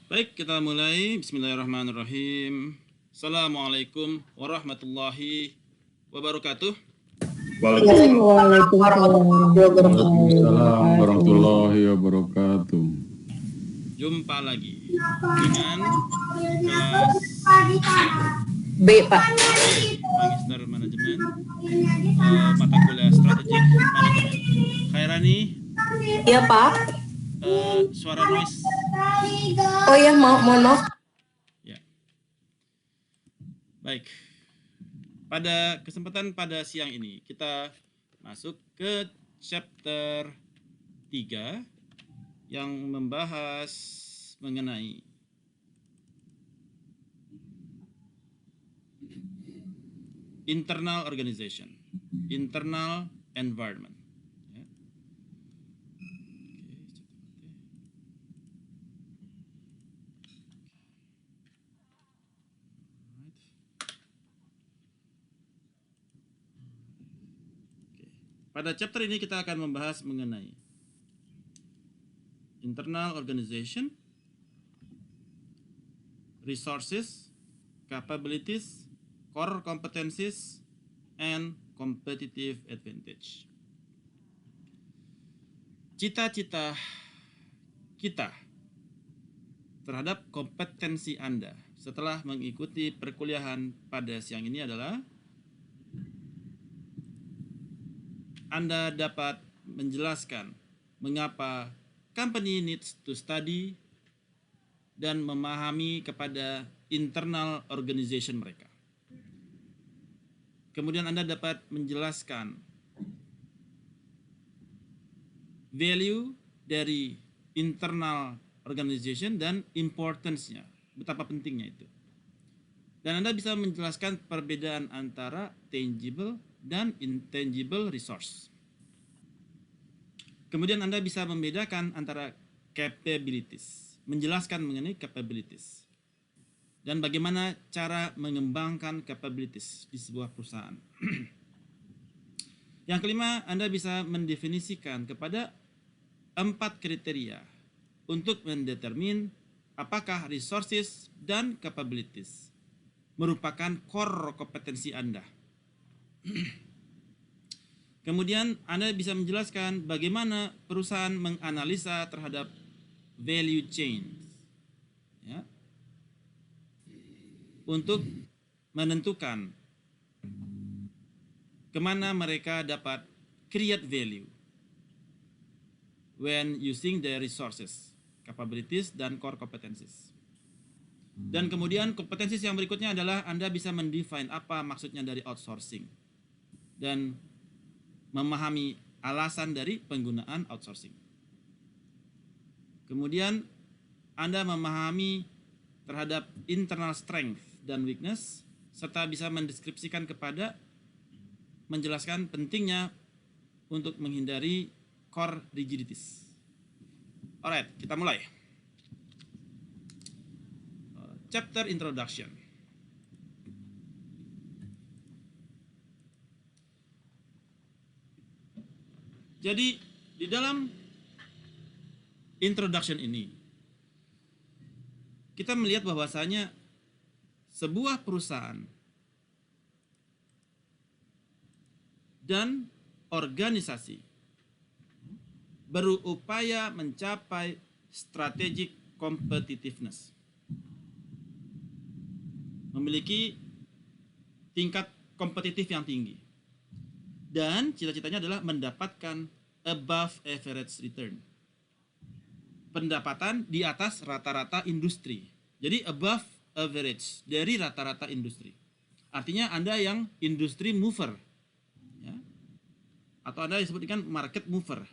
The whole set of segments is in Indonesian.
Baik, kita mulai. Bismillahirrahmanirrahim. Assalamualaikum warahmatullahi wabarakatuh. Waalaikumsalam warahmatullahi Waalaikumsalam wabarakatuh. warahmatullahi wabarakatuh. Jumpa lagi dengan kelas B, Pak. Magister Manajemen, mata kuliah Strategic Management. Khairani, Iya, Pak. suara noise. Oh ya, mohon maaf. Ya. Baik. Pada kesempatan pada siang ini kita masuk ke chapter 3 yang membahas mengenai internal organization, internal environment. Ya. Pada chapter ini kita akan membahas mengenai internal organization, resources, capabilities, core competencies, and competitive advantage. Cita-cita kita terhadap kompetensi Anda setelah mengikuti perkuliahan pada siang ini adalah Anda dapat menjelaskan mengapa company needs to study dan memahami kepada internal organization mereka. Kemudian Anda dapat menjelaskan value dari internal organization dan importance-nya, betapa pentingnya itu. Dan Anda bisa menjelaskan perbedaan antara tangible dan intangible resource. Kemudian Anda bisa membedakan antara capabilities, menjelaskan mengenai capabilities, dan bagaimana cara mengembangkan capabilities di sebuah perusahaan. Yang kelima, Anda bisa mendefinisikan kepada 4 kriteria untuk mendetermin apakah resources dan capabilities merupakan core kompetensi Anda. Kemudian Anda bisa menjelaskan bagaimana perusahaan menganalisa terhadap value chain, ya, untuk menentukan kemana mereka dapat create value when using their resources, capabilities, dan core competencies. Dan kemudian kompetensi yang berikutnya adalah Anda bisa mendefine apa maksudnya dari outsourcing dan memahami alasan dari penggunaan outsourcing. Kemudian Anda memahami terhadap internal strength dan weakness serta bisa mendeskripsikan kepada menjelaskan pentingnya untuk menghindari core rigidities. Alright, kita mulai. Chapter Introduction. Jadi di dalam introduction ini kita melihat bahwasanya sebuah perusahaan dan organisasi berupaya mencapai strategic competitiveness, memiliki tingkat kompetitif yang tinggi, dan cita-citanya adalah mendapatkan above average return, pendapatan di atas rata-rata industri. Jadi above average, dari rata-rata industri. Artinya Anda yang industry mover, ya, atau Anda disebutkan market mover,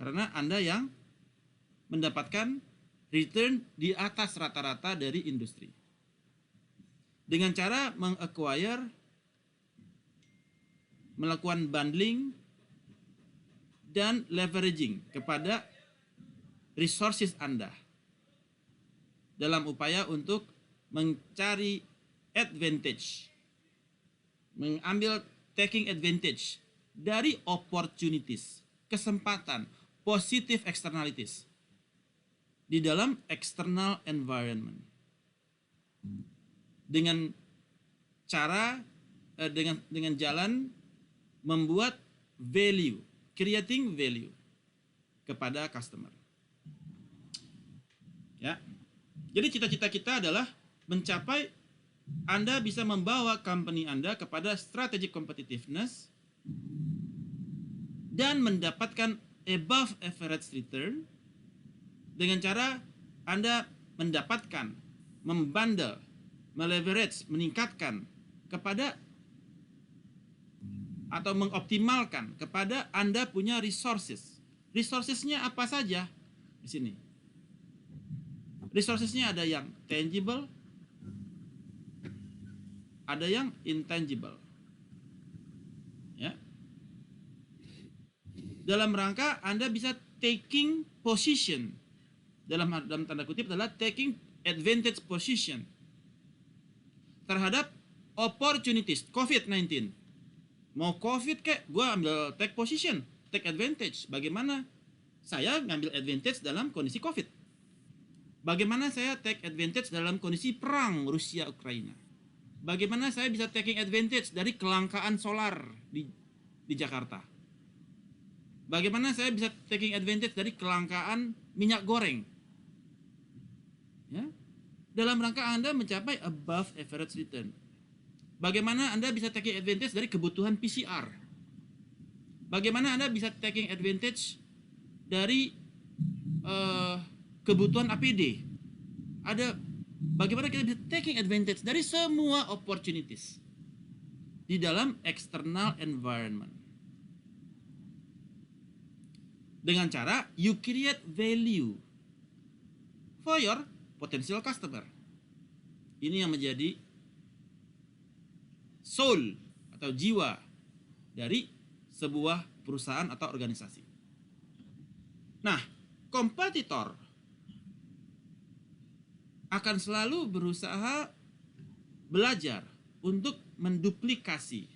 karena Anda yang mendapatkan return di atas rata-rata dari industri dengan cara mengacquire, melakukan bundling dan leveraging kepada resources Anda dalam upaya untuk mencari advantage, mengambil taking advantage dari opportunities, kesempatan, positive externalities di dalam external environment dengan cara dengan jalan membuat value, creating value kepada customer. Ya. Jadi cita-cita kita adalah mencapai Anda bisa membawa company Anda kepada strategic competitiveness dan mendapatkan above average return dengan cara Anda mendapatkan, membundle, meleverage, meningkatkan kepada atau mengoptimalkan kepada Anda punya resources. Resourcesnya apa saja di sini? Resourcesnya ada yang tangible, ada yang intangible. Ya. Dalam rangka Anda bisa taking position, dalam tanda kutip adalah taking advantage position terhadap opportunities COVID-19. Mau COVID kek, gue ambil take position, take advantage. Bagaimana saya ngambil advantage dalam kondisi COVID? Bagaimana saya take advantage dalam kondisi perang Rusia-Ukraina? Bagaimana saya bisa taking advantage dari kelangkaan solar di Jakarta? Bagaimana saya bisa taking advantage dari kelangkaan minyak goreng? Ya, dalam rangka Anda mencapai above average return. Bagaimana Anda bisa taking advantage dari kebutuhan PCR? Bagaimana Anda bisa taking advantage dari kebutuhan APD? Bagaimana kita bisa taking advantage dari semua opportunities di dalam external environment? Dengan cara you create value for your potential customer. Ini yang menjadi soul atau jiwa dari sebuah perusahaan atau organisasi. Nah, kompetitor akan selalu berusaha belajar untuk menduplikasi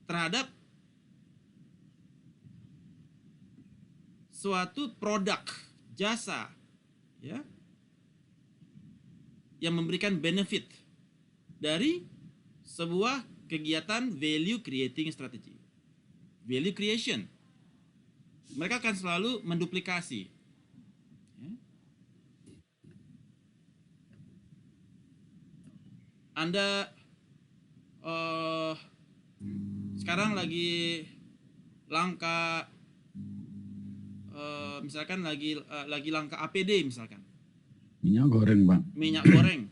terhadap suatu produk, jasa, ya, yang memberikan benefit dari sebuah kegiatan value creating strategy. Value creation. Mereka akan selalu menduplikasi. Ya. Anda sekarang lagi langka, misalkan lagi langka APD misalkan. Minyak goreng, Pak. Minyak goreng.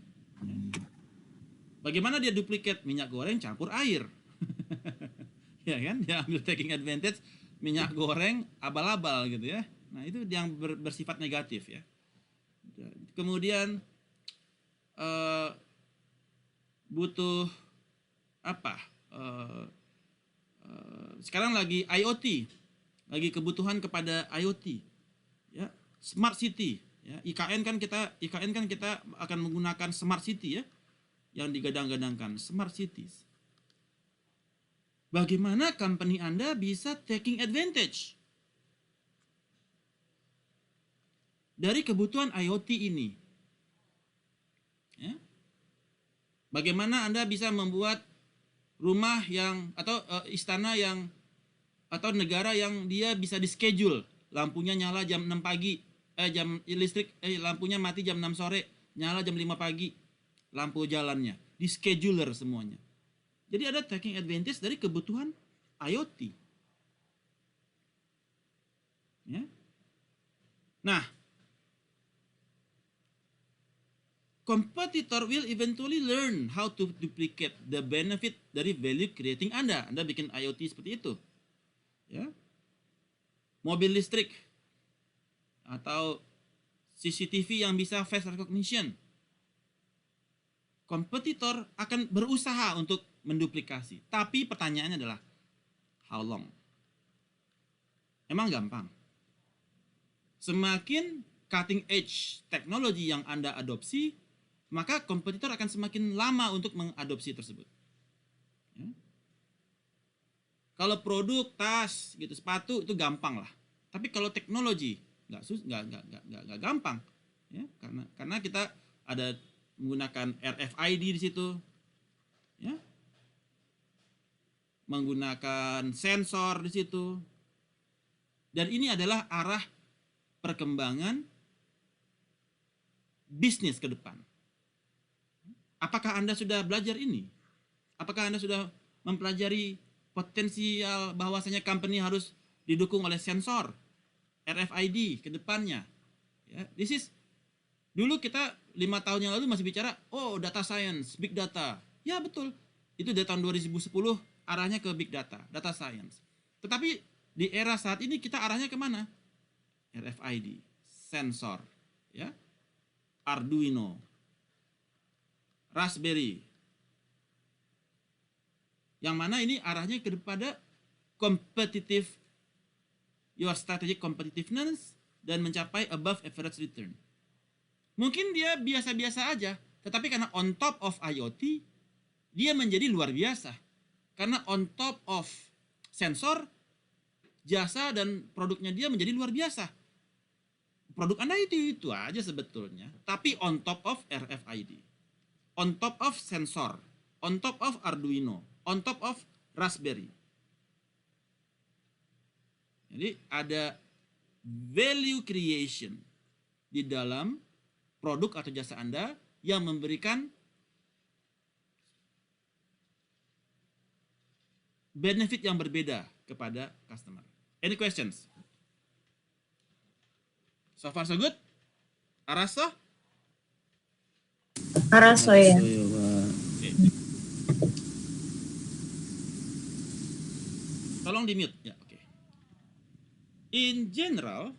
Bagaimana dia duplikat minyak goreng campur air? Ya kan? Dia ambil taking advantage minyak goreng abal-abal gitu ya. Nah, itu yang bersifat negatif ya. Kemudian butuh apa? Sekarang lagi IoT. Lagi kebutuhan kepada IoT. Ya, smart city. Ya, IKN kan kita akan menggunakan smart city ya, yang digadang-gadangkan smart cities. Bagaimana company Anda bisa taking advantage dari kebutuhan IoT ini? Ya. Bagaimana Anda bisa membuat rumah yang atau istana yang atau negara yang dia bisa di schedule, lampunya nyala jam 6 pagi. Lampunya mati jam 6 sore, nyala jam 5 pagi, lampu jalannya, di scheduler semuanya. Jadi ada taking advantage dari kebutuhan IoT. Ya. Nah, competitor will eventually learn how to duplicate the benefit dari value creating Anda. Anda bikin IoT seperti itu. Ya. Mobil listrik atau CCTV yang bisa face recognition. Kompetitor akan berusaha untuk menduplikasi. Tapi pertanyaannya adalah, how long? Emang gampang? Semakin cutting edge teknologi yang Anda adopsi, maka kompetitor akan semakin lama untuk mengadopsi tersebut. Ya. Kalau produk, tas, gitu, sepatu, itu gampang lah. Tapi kalau teknologi nggak gampang, ya, karena kita ada menggunakan RFID di situ, ya, menggunakan sensor di situ, dan ini adalah arah perkembangan bisnis ke depan. Apakah Anda sudah belajar ini? Apakah Anda sudah mempelajari potensial bahwasanya company harus didukung oleh sensor, RFID ke depannya? Ya, dulu kita 5 tahun yang lalu masih bicara, data science, big data. Ya betul, itu dari tahun 2010 arahnya ke big data, data science. Tetapi di era saat ini kita arahnya kemana? RFID, sensor, ya, Arduino, Raspberry. Yang mana ini arahnya kepada competitive, your strategic competitiveness, dan mencapai above average return. Mungkin dia biasa-biasa aja, tetapi karena on top of IoT, dia menjadi luar biasa. Karena on top of sensor, jasa dan produknya dia menjadi luar biasa. Produk Anda itu aja sebetulnya, tapi on top of RFID, on top of sensor, on top of Arduino, on top of Raspberry. Jadi ada value creation di dalam produk atau jasa Anda yang memberikan benefit yang berbeda kepada customer. Any questions? So far so good? Araso? Araso ya. Okay. Tolong di mute ya. Okay. In general,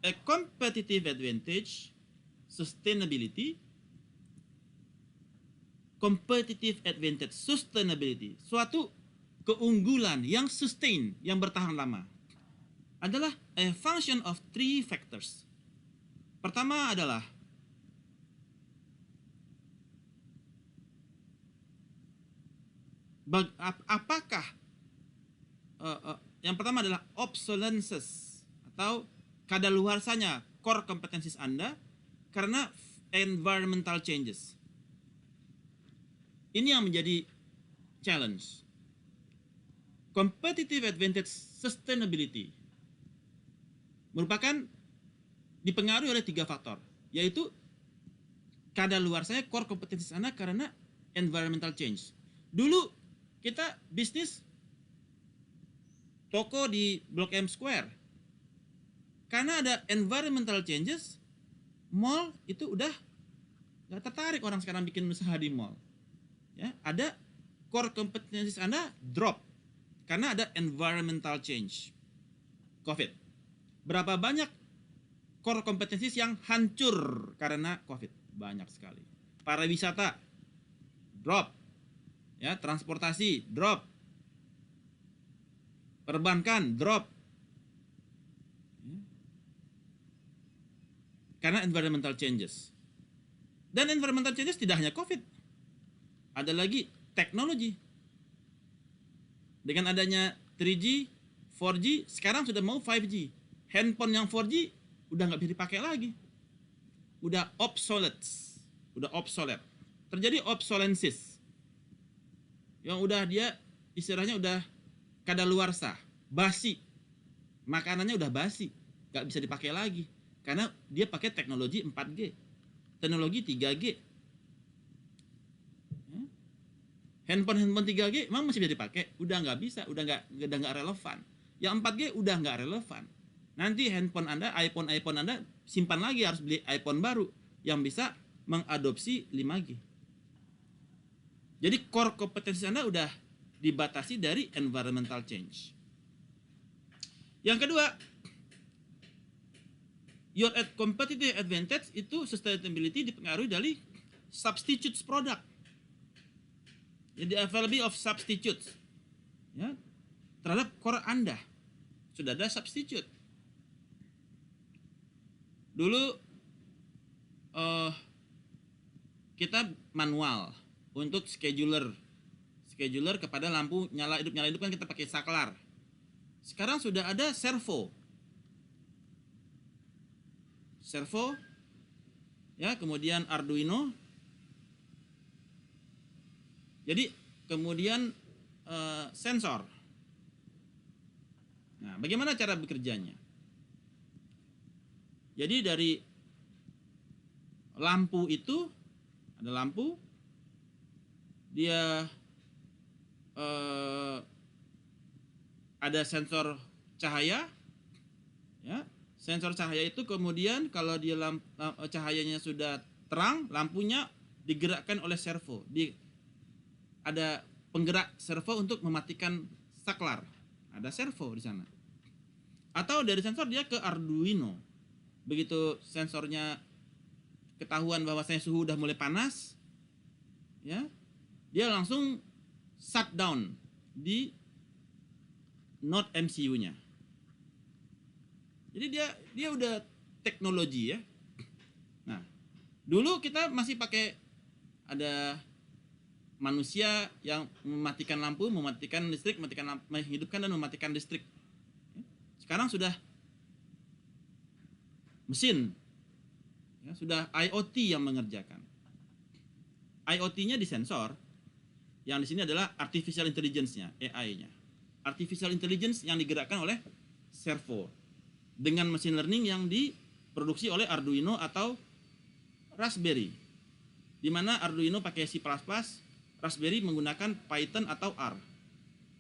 a competitive advantage, sustainability, suatu keunggulan yang sustain, yang bertahan lama, adalah a function of 3 factors. Pertama adalah apakah yang pertama adalah obsolescence atau kadaluarsanya core kompetensis Anda karena environmental changes. Ini yang menjadi challenge. Competitive advantage sustainability merupakan dipengaruhi oleh 3 faktor, yaitu kadaluarsanya core kompetensi Anda karena environmental change. Dulu kita bisnis toko di Blok M Square. Karena ada environmental changes, mall itu udah gak tertarik orang sekarang bikin usaha di mall. Ya, ada core kompetensi Anda drop karena ada environmental change. COVID. Berapa banyak core kompetensi yang hancur karena COVID? Banyak sekali. Pariwisata drop. Ya, transportasi drop. Perbankan drop. Karena environmental changes. Dan environmental changes tidak hanya COVID. Ada lagi teknologi. Dengan adanya 3G, 4G, sekarang sudah mau 5G. Handphone yang 4G udah nggak bisa dipakai lagi. Udah obsolete. Terjadi obsolescence. Yang udah dia istilahnya udah kadaluarsa, basi. Makanannya udah basi, nggak bisa dipakai lagi. Karena dia pakai teknologi 4G, teknologi 3G. Handphone 3G emang masih bisa dipakai? Udah nggak bisa, udah nggak relevan. Yang 4G udah nggak relevan. Nanti handphone Anda, iPhone Anda simpan lagi, harus beli iPhone baru yang bisa mengadopsi 5G. Jadi core kompetensi Anda udah dibatasi dari environmental change. Yang kedua, your competitive advantage itu sustainability dipengaruhi dari substitutes product. Jadi availability of substitutes, ya, terhadap core Anda sudah ada substitute. Dulu kita manual untuk scheduler kepada lampu nyala hidup kan kita pakai saklar. Sekarang sudah ada servo. servo, ya, kemudian Arduino. Jadi kemudian sensor. Nah, bagaimana cara bekerjanya? Jadi dari lampu itu, ada lampu, dia ada sensor cahaya, ya. Sensor cahaya itu kemudian kalau dia cahayanya sudah terang, lampunya digerakkan oleh servo. Ada penggerak servo untuk mematikan saklar. Ada servo di sana. Atau dari sensor dia ke Arduino. Begitu sensornya ketahuan bahwasanya suhu udah mulai panas, ya, dia langsung shutdown di node MCU-nya. Jadi dia udah teknologi, ya. Nah, dulu kita masih pakai ada manusia yang mematikan lampu, mematikan listrik, menghidupkan dan mematikan listrik. Sekarang sudah mesin, ya, sudah IoT yang mengerjakan. IoT-nya di sensor, yang di sini adalah artificial intelligence-nya, AI-nya. Artificial intelligence yang digerakkan oleh servo dengan machine learning yang diproduksi oleh Arduino atau Raspberry. Di mana Arduino pakai C++, Raspberry menggunakan Python atau R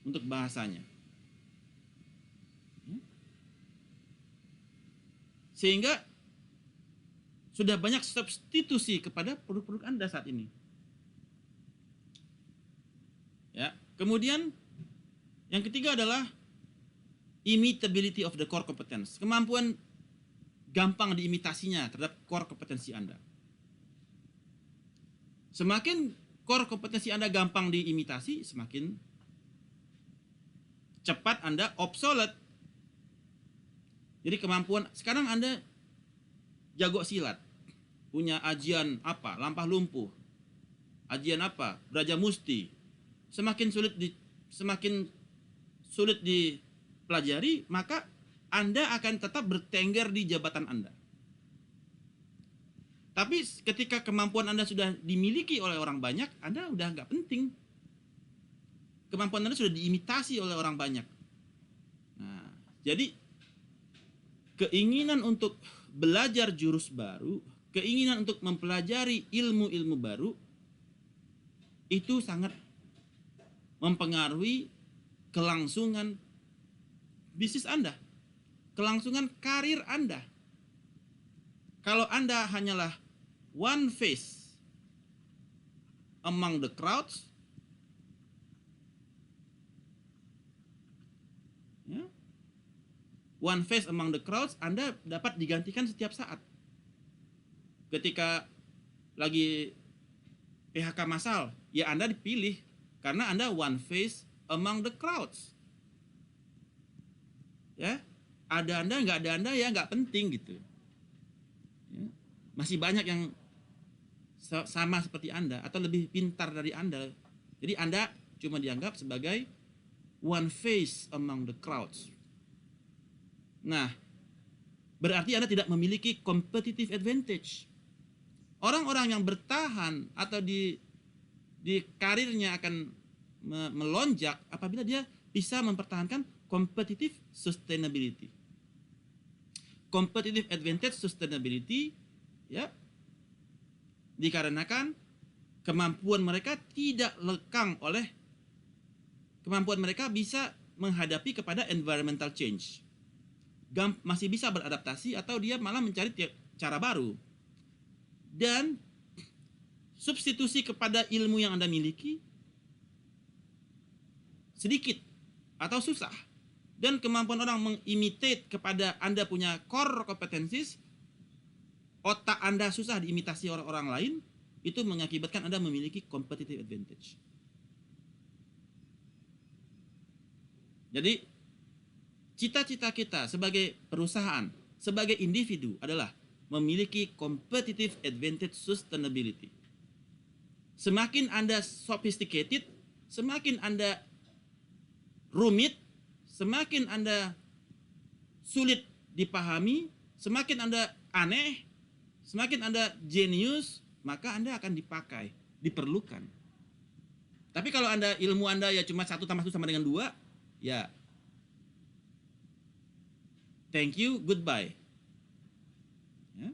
untuk bahasanya. Sehingga sudah banyak substitusi kepada produk-produk Anda saat ini. Ya, kemudian yang ketiga adalah imitability of the core competence. Kemampuan gampang diimitasinya terhadap core kompetensi Anda. Semakin core kompetensi Anda gampang diimitasi, semakin cepat Anda obsolete. Jadi kemampuan, sekarang Anda jago silat, punya ajian apa, lampah lumpuh, ajian apa, Braja Musti, semakin sulit dipelajari, maka Anda akan tetap bertengger di jabatan Anda. Tapi ketika kemampuan Anda sudah dimiliki oleh orang banyak, Anda udah nggak penting. Kemampuan Anda sudah diimitasi oleh orang banyak. Nah, jadi keinginan untuk belajar jurus baru, keinginan untuk mempelajari ilmu-ilmu baru, itu sangat mempengaruhi kelangsungan bisnis Anda, kelangsungan karir Anda. Kalau Anda hanyalah one face among the crowds, ya, one face among the crowds, Anda dapat digantikan setiap saat. Ketika lagi PHK massal, ya Anda dipilih karena Anda one face among the crowds. Ya, ada Anda, nggak ada Anda, ya nggak penting gitu. Ya, masih banyak yang sama seperti Anda atau lebih pintar dari Anda. Jadi Anda cuma dianggap sebagai one face among the crowds. Nah, berarti Anda tidak memiliki competitive advantage. Orang-orang yang bertahan atau di karirnya akan melonjak apabila dia bisa mempertahankan competitive sustainability. Competitive advantage sustainability, ya, dikarenakan kemampuan mereka tidak lekang oleh kemampuan mereka bisa menghadapi kepada environmental change. Masih bisa beradaptasi atau dia malah mencari cara baru. Dan substitusi kepada ilmu yang Anda miliki sedikit atau susah. Dan kemampuan orang mengimitate kepada Anda punya core competencies, otak Anda susah diimitasi oleh orang lain, itu mengakibatkan Anda memiliki competitive advantage. Jadi cita-cita kita sebagai perusahaan, sebagai individu adalah memiliki competitive advantage sustainability. Semakin Anda sophisticated, semakin Anda rumit, semakin Anda sulit dipahami, semakin Anda aneh, semakin Anda jenius, maka Anda akan dipakai, diperlukan. Tapi kalau ilmu Anda ya cuma 1 tambah 1 sama dengan 2, ya thank you, goodbye. Ya.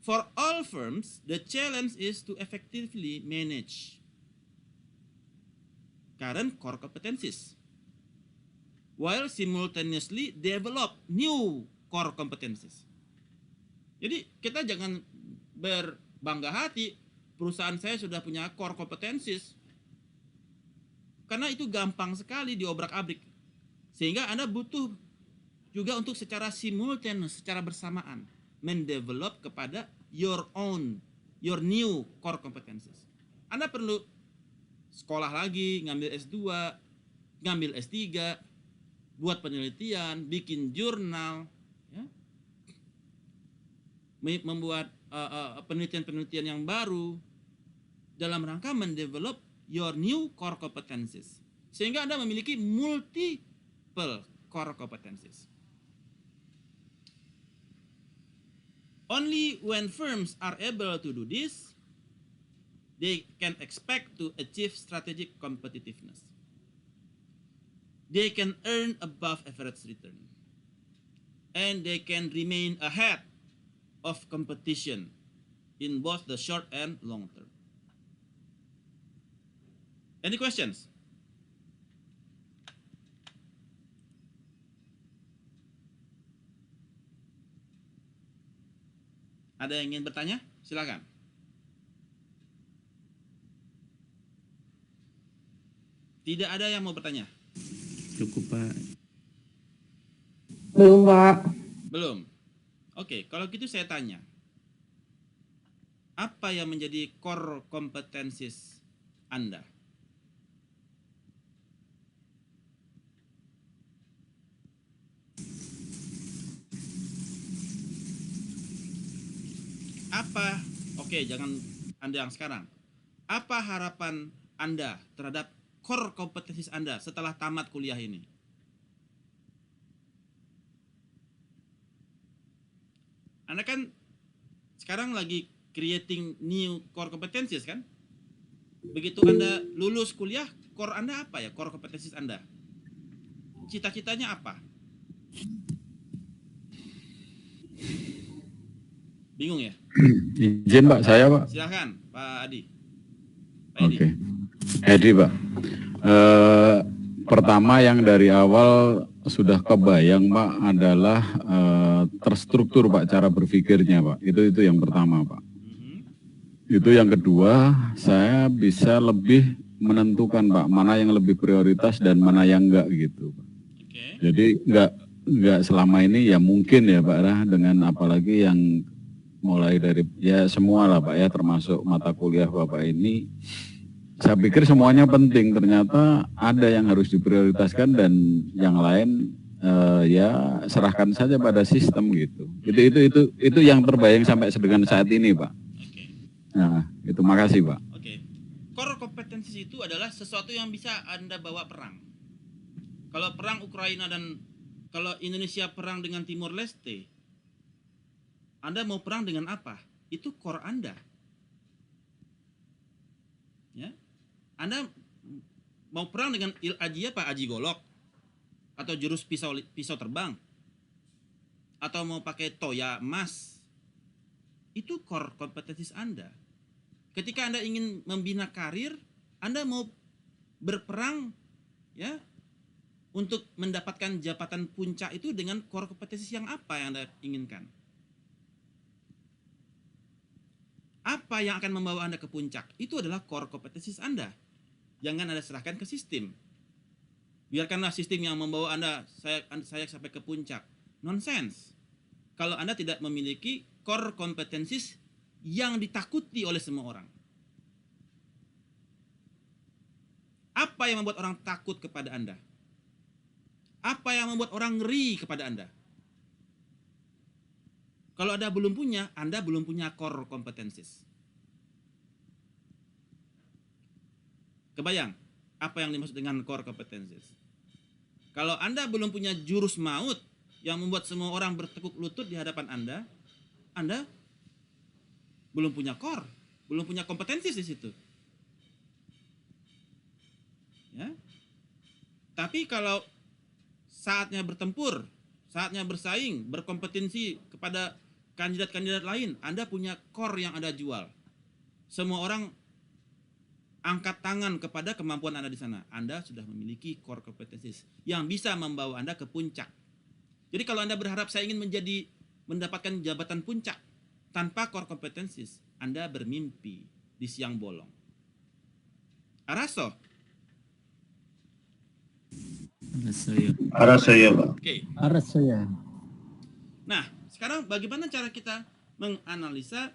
For all firms, the challenge is to effectively manage current core competencies while simultaneously develop new core competencies. Jadi kita jangan berbangga hati perusahaan saya sudah punya core competencies, karena itu gampang sekali diobrak-abrik. Sehingga Anda butuh juga untuk secara simultan, secara bersamaan mendevelop kepada your new core competencies. Anda perlu sekolah lagi, ngambil S2, ngambil S3, buat penelitian, bikin jurnal, ya. Membuat penelitian-penelitian yang baru dalam rangka mendevelop your new core competencies. Sehingga Anda memiliki multiple core competencies. Only when firms are able to do this, they can expect to achieve strategic competitiveness. They can earn above average return. And they can remain ahead of competition in both the short and long term. Any questions? Ada yang ingin bertanya? Silakan. Tidak ada yang mau bertanya? Cukup, Pak. Belum, Pak. Belum. Oke, kalau gitu saya tanya. Apa yang menjadi core competencies Anda? Apa? Oke, jangan Anda yang sekarang. Apa harapan Anda terhadap core kompetensi Anda setelah tamat kuliah ini? Anda kan sekarang lagi creating new core competencies kan? Begitu Anda lulus kuliah, core Anda apa ya? Core kompetensi Anda? Cita-citanya apa? Bingung ya? Izin Pak, saya Pak. Silahkan Pak Adi. Oke. Edi Pak. Pertama yang dari awal sudah kebayang Pak adalah terstruktur Pak cara berpikirnya Pak. Itu yang pertama Pak. Itu yang kedua, saya bisa lebih menentukan Pak mana yang lebih prioritas dan mana yang enggak gitu Pak. Jadi enggak selama ini ya mungkin ya Pak Rah, dengan apalagi yang mulai dari ya semua lah Pak ya, termasuk mata kuliah Bapak ini, saya pikir semuanya penting, ternyata ada yang harus diprioritaskan dan yang lain ya serahkan saja pada sistem gitu. Itu yang terbayang sampai dengan saat ini Pak. Nah, itu makasih Pak. Oke. Core kompetensi itu adalah sesuatu yang bisa Anda bawa perang. Kalau perang Ukraina dan kalau Indonesia perang dengan Timur Leste, Anda mau perang dengan apa? Itu core Anda. Ya. Anda mau perang dengan aji apa? Aji golok atau jurus pisau terbang atau mau pakai toya emas. Itu core kompetensi Anda. Ketika Anda ingin membina karir, Anda mau berperang ya untuk mendapatkan jabatan puncak itu dengan core kompetensi yang apa yang Anda inginkan? Apa yang akan membawa Anda ke puncak? Itu adalah core kompetensi Anda. Jangan Anda serahkan ke sistem. Biarkanlah sistem yang membawa saya sampai ke puncak. Nonsense. Kalau Anda tidak memiliki core kompetensi yang ditakuti oleh semua orang. Apa yang membuat orang takut kepada Anda? Apa yang membuat orang ngeri kepada Anda? Kalau Anda belum punya core competencies. Kebayang apa yang dimaksud dengan core competencies? Kalau Anda belum punya jurus maut yang membuat semua orang bertekuk lutut di hadapan Anda Anda belum punya core, belum punya kompetensi di situ. Ya. Tapi kalau saatnya bertempur, saatnya bersaing, berkompetensi kepada kandidat-kandidat lain, Anda punya core yang Anda jual. Semua orang angkat tangan kepada kemampuan Anda di sana. Anda sudah memiliki core competencies yang bisa membawa Anda ke puncak. Jadi kalau Anda berharap saya ingin mendapatkan jabatan puncak tanpa core competencies, Anda bermimpi di siang bolong. Araso? Arasaya, Pak. Oke. Arasaya. Nah, sekarang bagaimana cara kita menganalisa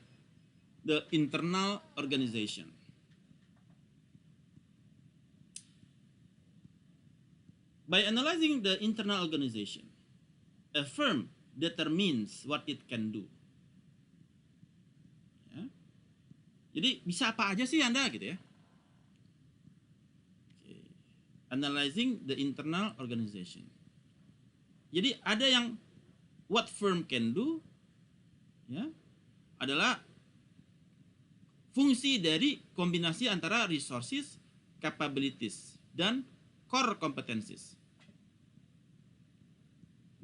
the internal organization? By analyzing the internal organization, a firm determines what it can do. Ya. Jadi bisa apa aja sih Anda gitu ya? Analyzing the internal organization. Jadi ada yang what firm can do, ya, adalah fungsi dari kombinasi antara resources, capabilities, dan core competencies.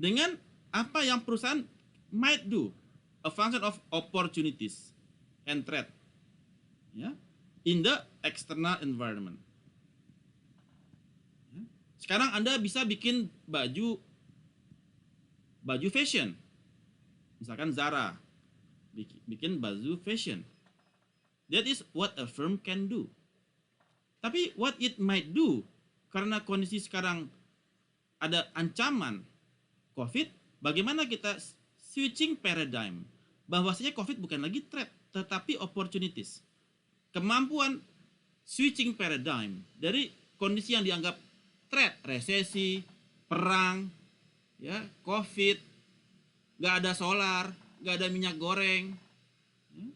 Dengan apa yang perusahaan might do, a function of opportunities and threat, ya, in the external environment. Sekarang Anda bisa bikin baju fashion. Misalkan Zara bikin baju fashion. That is what a firm can do. Tapi what it might do, karena kondisi sekarang ada ancaman COVID, bagaimana kita switching paradigm, bahwasanya COVID bukan lagi threat, tetapi opportunities. Kemampuan switching paradigm dari kondisi yang dianggap threat, resesi, perang, ya, COVID, nggak ada solar, nggak ada minyak goreng, ya.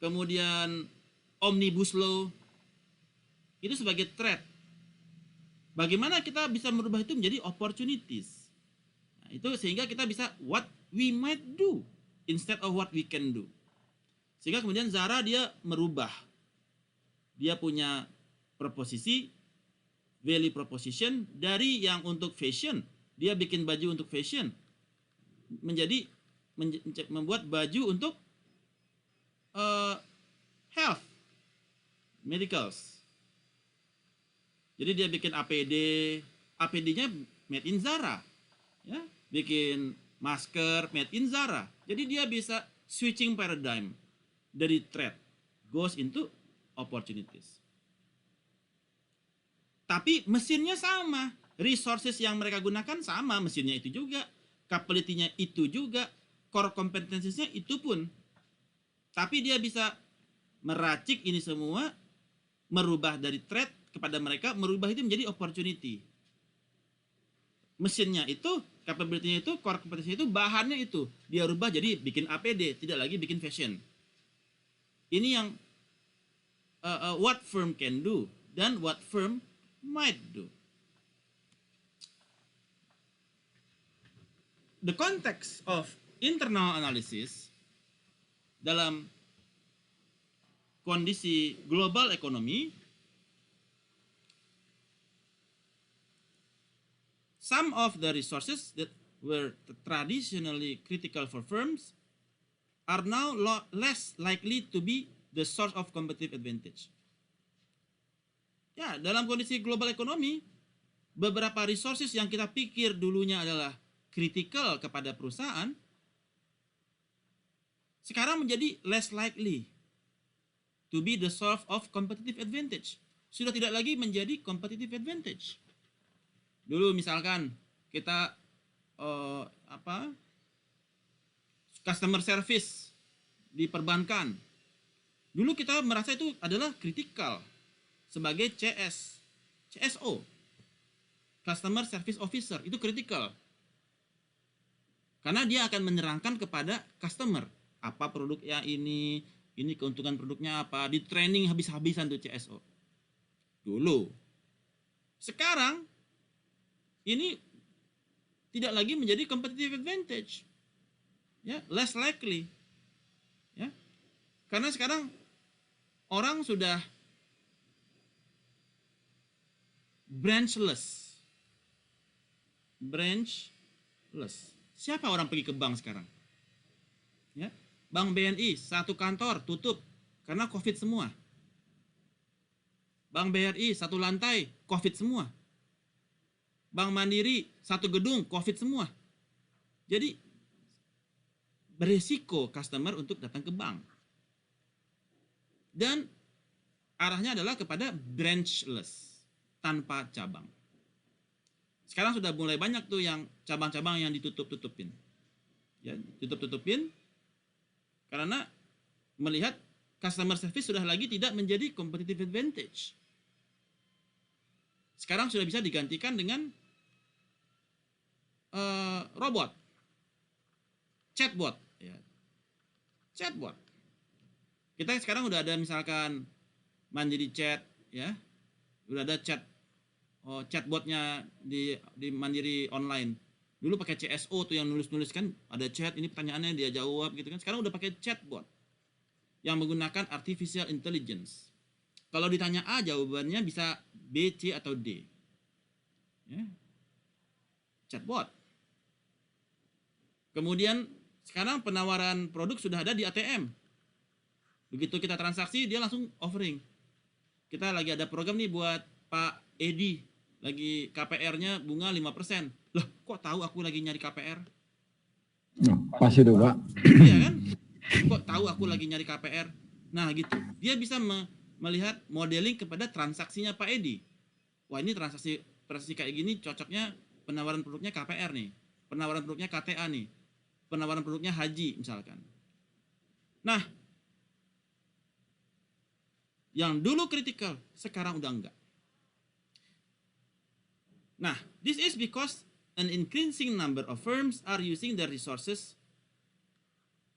Kemudian omnibus law itu sebagai threat. Bagaimana kita bisa merubah itu menjadi opportunities? Nah, itu sehingga kita bisa what we might do instead of what we can do. Sehingga kemudian Zara dia merubah, dia punya proposisi, value proposition dari yang untuk fashion, dia bikin baju untuk fashion, menjadi membuat baju untuk health, medicals. Jadi dia bikin APD, APD-nya made in Zara, ya, bikin masker made in Zara. Jadi dia bisa switching paradigm dari threat goes into opportunities. Tapi mesinnya sama, resources yang mereka gunakan sama, mesinnya itu juga, capability-nya itu juga, core competencies-nya itu pun. Tapi dia bisa meracik ini semua, merubah dari threat kepada mereka, merubah itu menjadi opportunity. Mesinnya itu, capability-nya itu, core competency itu, bahannya itu, dia rubah jadi bikin APD, tidak lagi bikin fashion. Ini yang what firm can do dan what firm might do. The context of internal analysis dalam kondisi global economy, some of the resources that were traditionally critical for firms are now less likely to be the source of competitive advantage. Ya, dalam kondisi global ekonomi, beberapa resources yang kita pikir dulunya adalah kritikal kepada perusahaan, sekarang menjadi less likely to be the source of competitive advantage. Sudah tidak lagi menjadi competitive advantage. Dulu misalkan kita customer service di perbankan. Dulu kita merasa itu adalah kritikal sebagai CSO, Customer Service Officer, itu kritikal. Karena dia akan menerangkan kepada customer apa produknya ini keuntungan produknya apa, di training habis-habisan tuh CSO. Dulu. Sekarang ini tidak lagi menjadi competitive advantage. Ya, less likely. Ya. Karena sekarang orang sudah branchless. Branchless. Siapa orang pergi ke bank sekarang? Ya. Bank BNI satu kantor tutup karena Covid semua. Bank BRI satu lantai Covid semua. Bank Mandiri satu gedung Covid semua. Jadi beresiko customer untuk datang ke bank. Dan arahnya adalah kepada branchless, tanpa cabang. Sekarang sudah mulai banyak tuh yang cabang-cabang yang ditutup-tutupin. Ya, tutup-tutupin karena melihat customer service sudah lagi tidak menjadi competitive advantage. Sekarang sudah bisa digantikan dengan robot, chatbot, ya. Chatbot. Kita sekarang udah ada misalkan Mandiri Chat, ya, udah ada chatbotnya di Mandiri online. Dulu pakai CSO tuh yang nulis-nulis kan, ada chat, ini pertanyaannya dia jawab gitu kan. Sekarang udah pakai chatbot yang menggunakan artificial intelligence. Kalau ditanya A, jawabannya bisa B, C, atau D. Ya. Chatbot. Kemudian sekarang penawaran produk sudah ada di ATM. Begitu kita transaksi, dia langsung offering. Kita lagi ada program nih buat Pak Edi. Lagi KPR-nya bunga 5%. Loh, kok tahu aku lagi nyari KPR? Oh, pas itu, Pak. Iya kan? Kok tahu aku lagi nyari KPR? Nah gitu. Dia bisa melihat modeling kepada transaksinya Pak Edi. Wah, ini transaksi kayak gini cocoknya penawaran produknya KPR nih. Penawaran produknya KTA nih. Penawaran produknya haji misalkan. Nah, yang dulu kritikal, sekarang udah enggak. Nah, this is because an increasing number of firms are using their resources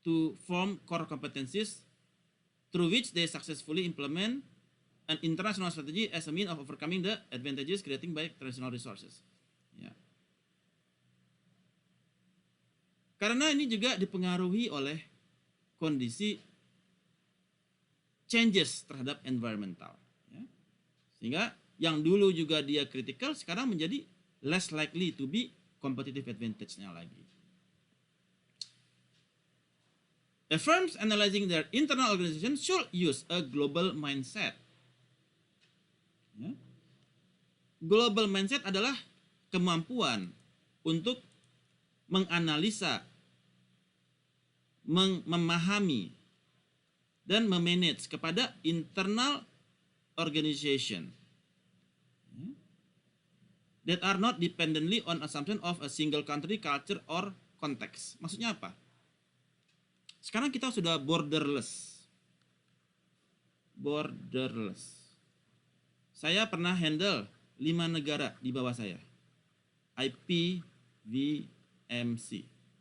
to form core competencies through which they successfully implement an international strategy as a means of overcoming the advantages created by traditional resources. Ya. Karena ini juga dipengaruhi oleh kondisi changes terhadap environmental. Ya. Sehingga yang dulu juga dia critical, sekarang menjadi less likely to be competitive advantage-nya lagi. The firms analyzing their internal organization should use a global mindset. Ya. Global mindset adalah kemampuan untuk menganalisa, memahami, dan memanage kepada internal organization that are not dependently on assumption of a single country, culture, or context. Maksudnya apa? Sekarang kita sudah borderless. Borderless. Saya pernah handle 5 negara di bawah saya. IPVMC.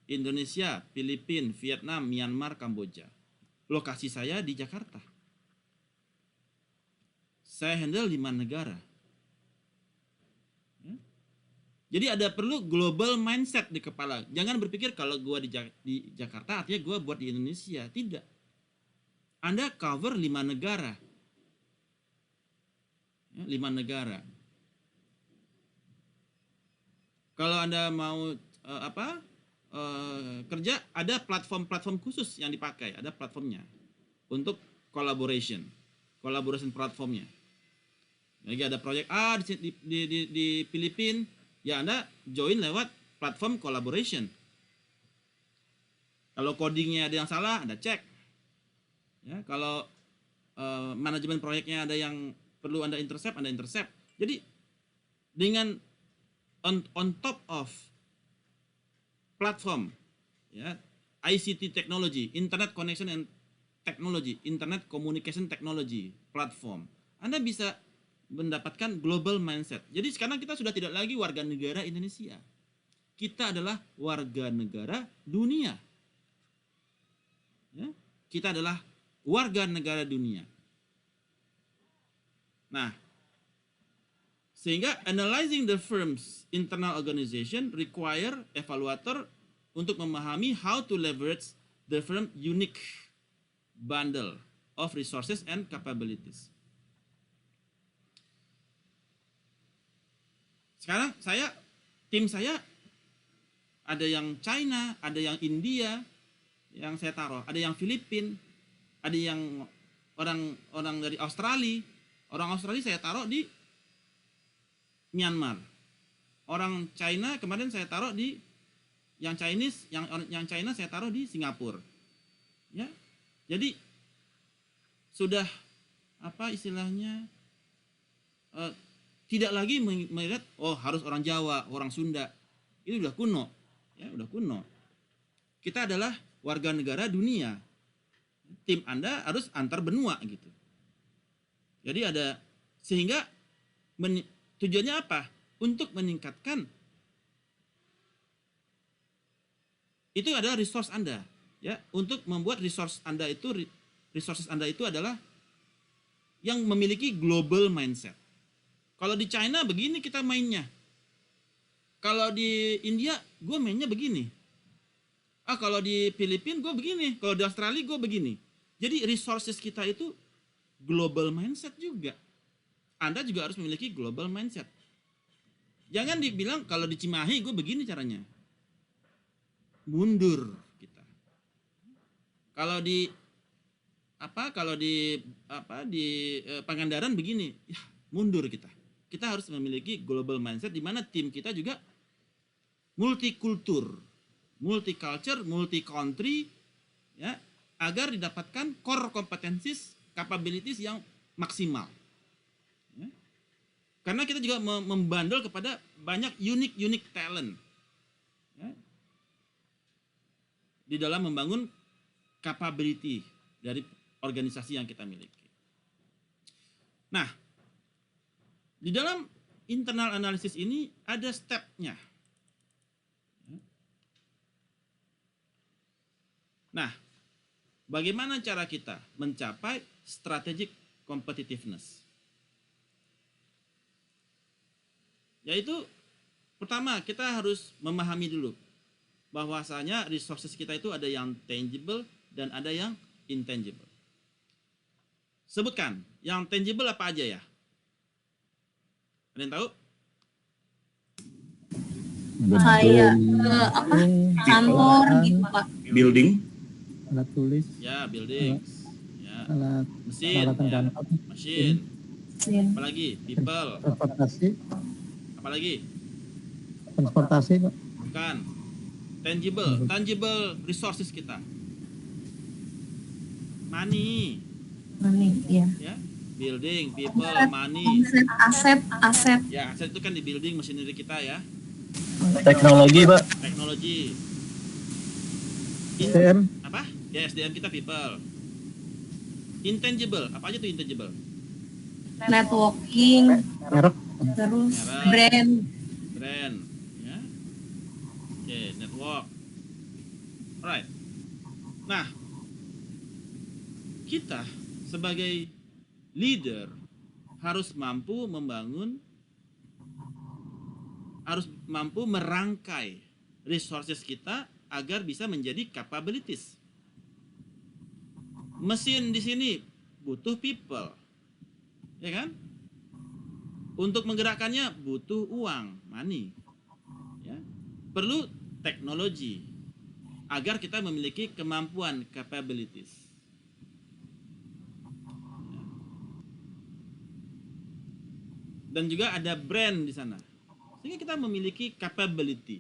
Indonesia, Filipina, Vietnam, Myanmar, Kamboja. Lokasi saya di Jakarta. Saya handle 5 negara. Ya. Jadi ada perlu global mindset di kepala. Jangan berpikir kalau gua di Jakarta artinya gua buat di Indonesia. Tidak. Anda cover 5 negara. Ya, 5 negara. Kalau Anda mau kerja, ada platform khusus yang dipakai, ada platformnya untuk collaboration platformnya. Lagi ada proyek A di Filipina, ya Anda join lewat platform collaboration. Kalau codingnya ada yang salah, Anda cek. Ya, kalau manajemen proyeknya ada yang perlu Anda intercept, Anda intercept. Jadi dengan on top of platform, ya, ICT technology, internet connection and technology, internet communication technology platform, Anda bisa mendapatkan global mindset. Jadi sekarang kita sudah tidak lagi warga negara Indonesia, kita adalah warga negara dunia. Ya, kita adalah warga negara dunia. Nah, Sehingga analyzing the firm's internal organization require evaluator untuk memahami how to leverage the firm unique bundle of resources and capabilities. Sekarang tim saya ada yang China, ada yang India yang saya taruh, ada yang Filipina, ada yang orang dari Australia. Orang Australia saya taruh di Myanmar. Orang China kemarin saya taruh di yang Chinese, yang China saya taruh di Singapura. Ya. Jadi sudah apa istilahnya tidak lagi melihat harus orang Jawa, orang Sunda. Itu udah kuno. Ya, udah kuno. Kita adalah warga negara dunia. Tim Anda harus antar benua gitu. Jadi ada sehingga tujuannya apa? Untuk meningkatkan itu adalah resource Anda, ya, untuk membuat resources Anda itu adalah yang memiliki global mindset. Kalau di China begini kita mainnya. Kalau di India gue mainnya begini. Kalau di Filipina gue begini, kalau di Australia gue begini. Jadi resources kita itu global mindset juga. Anda juga harus memiliki global mindset. Jangan dibilang kalau di Cimahi gue begini caranya. Mundur kita. Kalau di Pangandaran begini, ya mundur kita. Kita harus memiliki global mindset di mana tim kita juga multikultur, multiculture, multi-country, ya, agar didapatkan core competencies, capabilities yang maksimal. Ya. Karena kita juga membandel kepada banyak unique talent, ya, di dalam membangun capability dari organisasi yang kita miliki. Nah, di dalam internal analysis ini ada stepnya. Nah, bagaimana cara kita mencapai strategic competitiveness? Yaitu pertama kita harus memahami dulu bahwasanya resources kita itu ada yang tangible dan ada yang intangible. Sebutkan, yang tangible apa aja ya? Ada yang tahu? Kayak kantor gitu Pak. Building, alat tulis, Ya, buildings. Ya, alat mesin, peralatan ya. kantor, Mesin. Ya. Apalagi? People. transportasi, Apalagi? Pak. Bukan. Tangible resources kita. Money, Money, ya. ya. Building, people, money. Aset. Ya, aset itu kan di building machinery kita ya. teknologi, Pak. Teknologi. SDM, Apa? Ya, SDM kita people. Intangible, apa aja tuh intangible? Networking, merek, terus Merek. brand. Ya. Oke, network. Alright. Nah, kita sebagai leader harus mampu merangkai resources kita agar bisa menjadi capabilities. Mesin di sini butuh people, ya kan? Untuk menggerakkannya butuh uang, money, ya. Perlu teknologi agar kita memiliki kemampuan, capabilities. Dan juga ada brand di sana. Sehingga kita memiliki capability.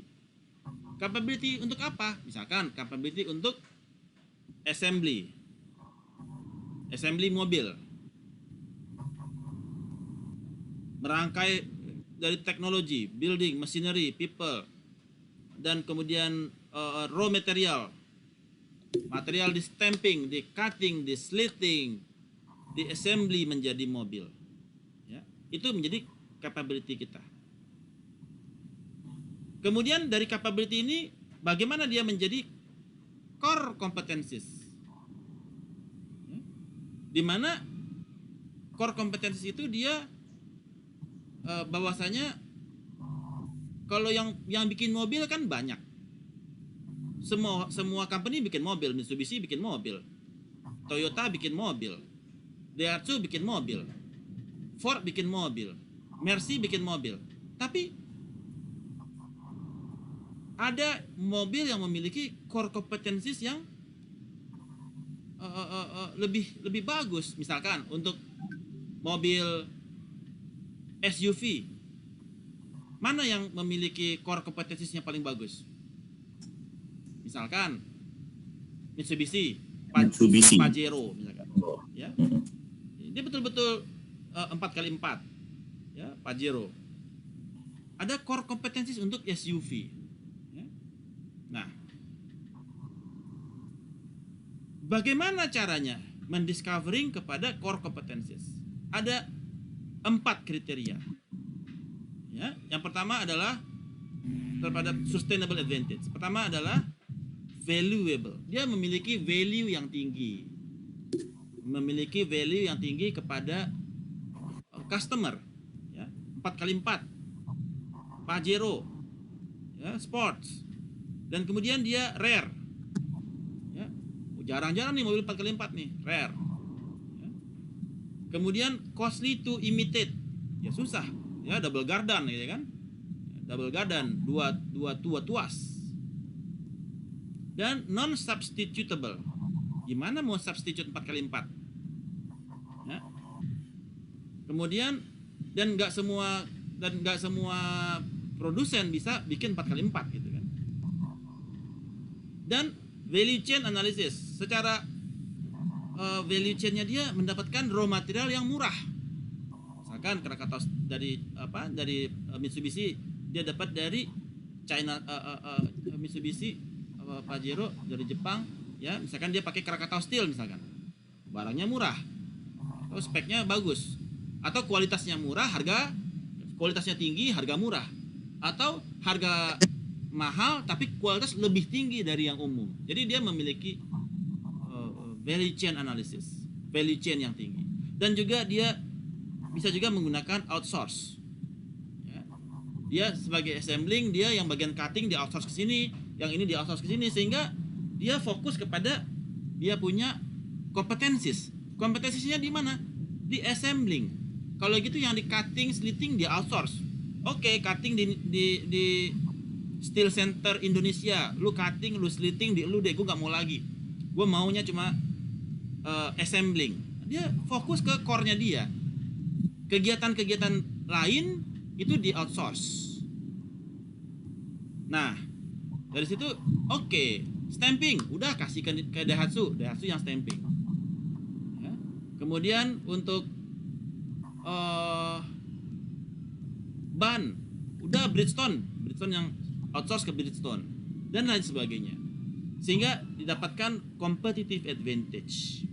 Capability untuk apa? Misalkan capability untuk assembly mobil. Merangkai dari teknologi, building, machinery, people, dan kemudian raw material di stamping, di cutting, di slitting, di assembly menjadi mobil. Ya, itu menjadi capability kita. Kemudian dari capability ini bagaimana dia menjadi core competencies, ya, di mana core competencies itu dia bahwasanya kalau yang bikin mobil kan banyak. Semua company bikin mobil, Mitsubishi bikin mobil, Toyota bikin mobil, Daihatsu bikin mobil, Ford bikin mobil, Mercy bikin mobil. Tapi ada mobil yang memiliki core competencies yang lebih bagus. Misalkan untuk mobil SUV, mana yang memiliki core competencies-nya paling bagus? Misalkan Mitsubishi, Pajero misalkan, ya. Dia betul-betul 4x4, ya, Pajero. Ada core competencies untuk SUV. Ya. Nah, bagaimana caranya mendiscovering kepada core competencies? Ada 4 kriteria. Ya, yang pertama adalah terhadap sustainable advantage. Pertama adalah valuable. Dia memiliki value yang tinggi. Memiliki value yang tinggi kepada customer. Ya, 4x4. Pajero. Ya, sports. Dan kemudian dia rare. Ya, jarang-jarang nih mobil 4x4 nih, rare. Ya. Kemudian costly to imitate. Ya susah. Ya, double gardan gitu kan. Double gardan, dua tuas. Dan non substitutable. Gimana mau substitute 4x4? Ya. Kemudian dan nggak semua produsen bisa bikin 4x4 gitu kan. Dan value chain analysis, secara value chain-nya dia mendapatkan raw material yang murah. Misalkan Krakatau dari Mitsubishi, dia dapat dari China, Mitsubishi, Pajero dari Jepang, ya. Misalkan dia pakai Krakatau Steel misalkan, barangnya murah, atau speknya bagus, atau kualitasnya murah, kualitasnya tinggi, harga murah, atau harga mahal tapi kualitas lebih tinggi dari yang umum. Jadi dia memiliki value chain analysis, value chain yang tinggi. Dan juga dia bisa juga menggunakan outsource. Ya. Dia sebagai assembling, dia yang bagian cutting di outsource ke sini, yang ini di outsource ke sini, sehingga dia fokus kepada dia punya kompetensis. Kompetensinya di mana? Di assembling. Kalau gitu yang di cutting, slitting di outsource. Oke, cutting di Steel Center Indonesia, lu cutting, lu slitting di lu deh, gue nggak mau lagi. Gue maunya cuma assembling. Dia fokus ke core-nya dia. Kegiatan-kegiatan lain itu di outsource. Nah, dari situ oke, stamping udah kasih ke Daihatsu yang stamping. Ya. Kemudian untuk ban udah Bridgestone yang outsource ke Bridgestone dan lain sebagainya, sehingga didapatkan competitive advantage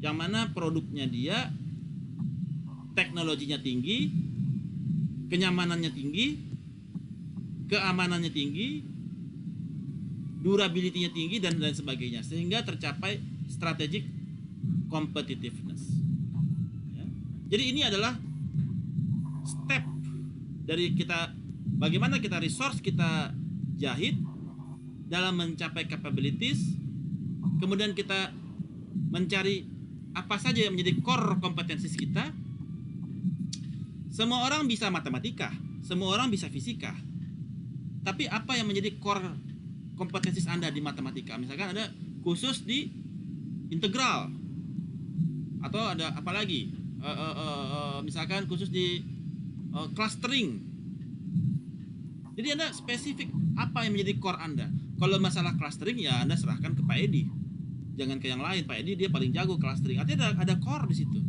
yang mana produknya dia teknologinya tinggi, kenyamanannya tinggi, keamanannya tinggi, durability-nya tinggi, dan lain sebagainya, sehingga tercapai strategic competitiveness. Ya. Jadi ini adalah step dari kita, bagaimana kita resource kita jahit dalam mencapai capabilities, kemudian kita mencari apa saja yang menjadi core kompetensis kita. Semua orang bisa matematika, semua orang bisa fisika, tapi apa yang menjadi core kompetensis Anda di matematika? Misalkan ada khusus di integral, atau ada apa lagi? Misalkan khusus di clustering. Jadi Anda spesifik apa yang menjadi core Anda. Kalau masalah clustering ya Anda serahkan ke Pak Edi, jangan ke yang lain. Pak Edi dia paling jago clustering. Artinya ada core di situ.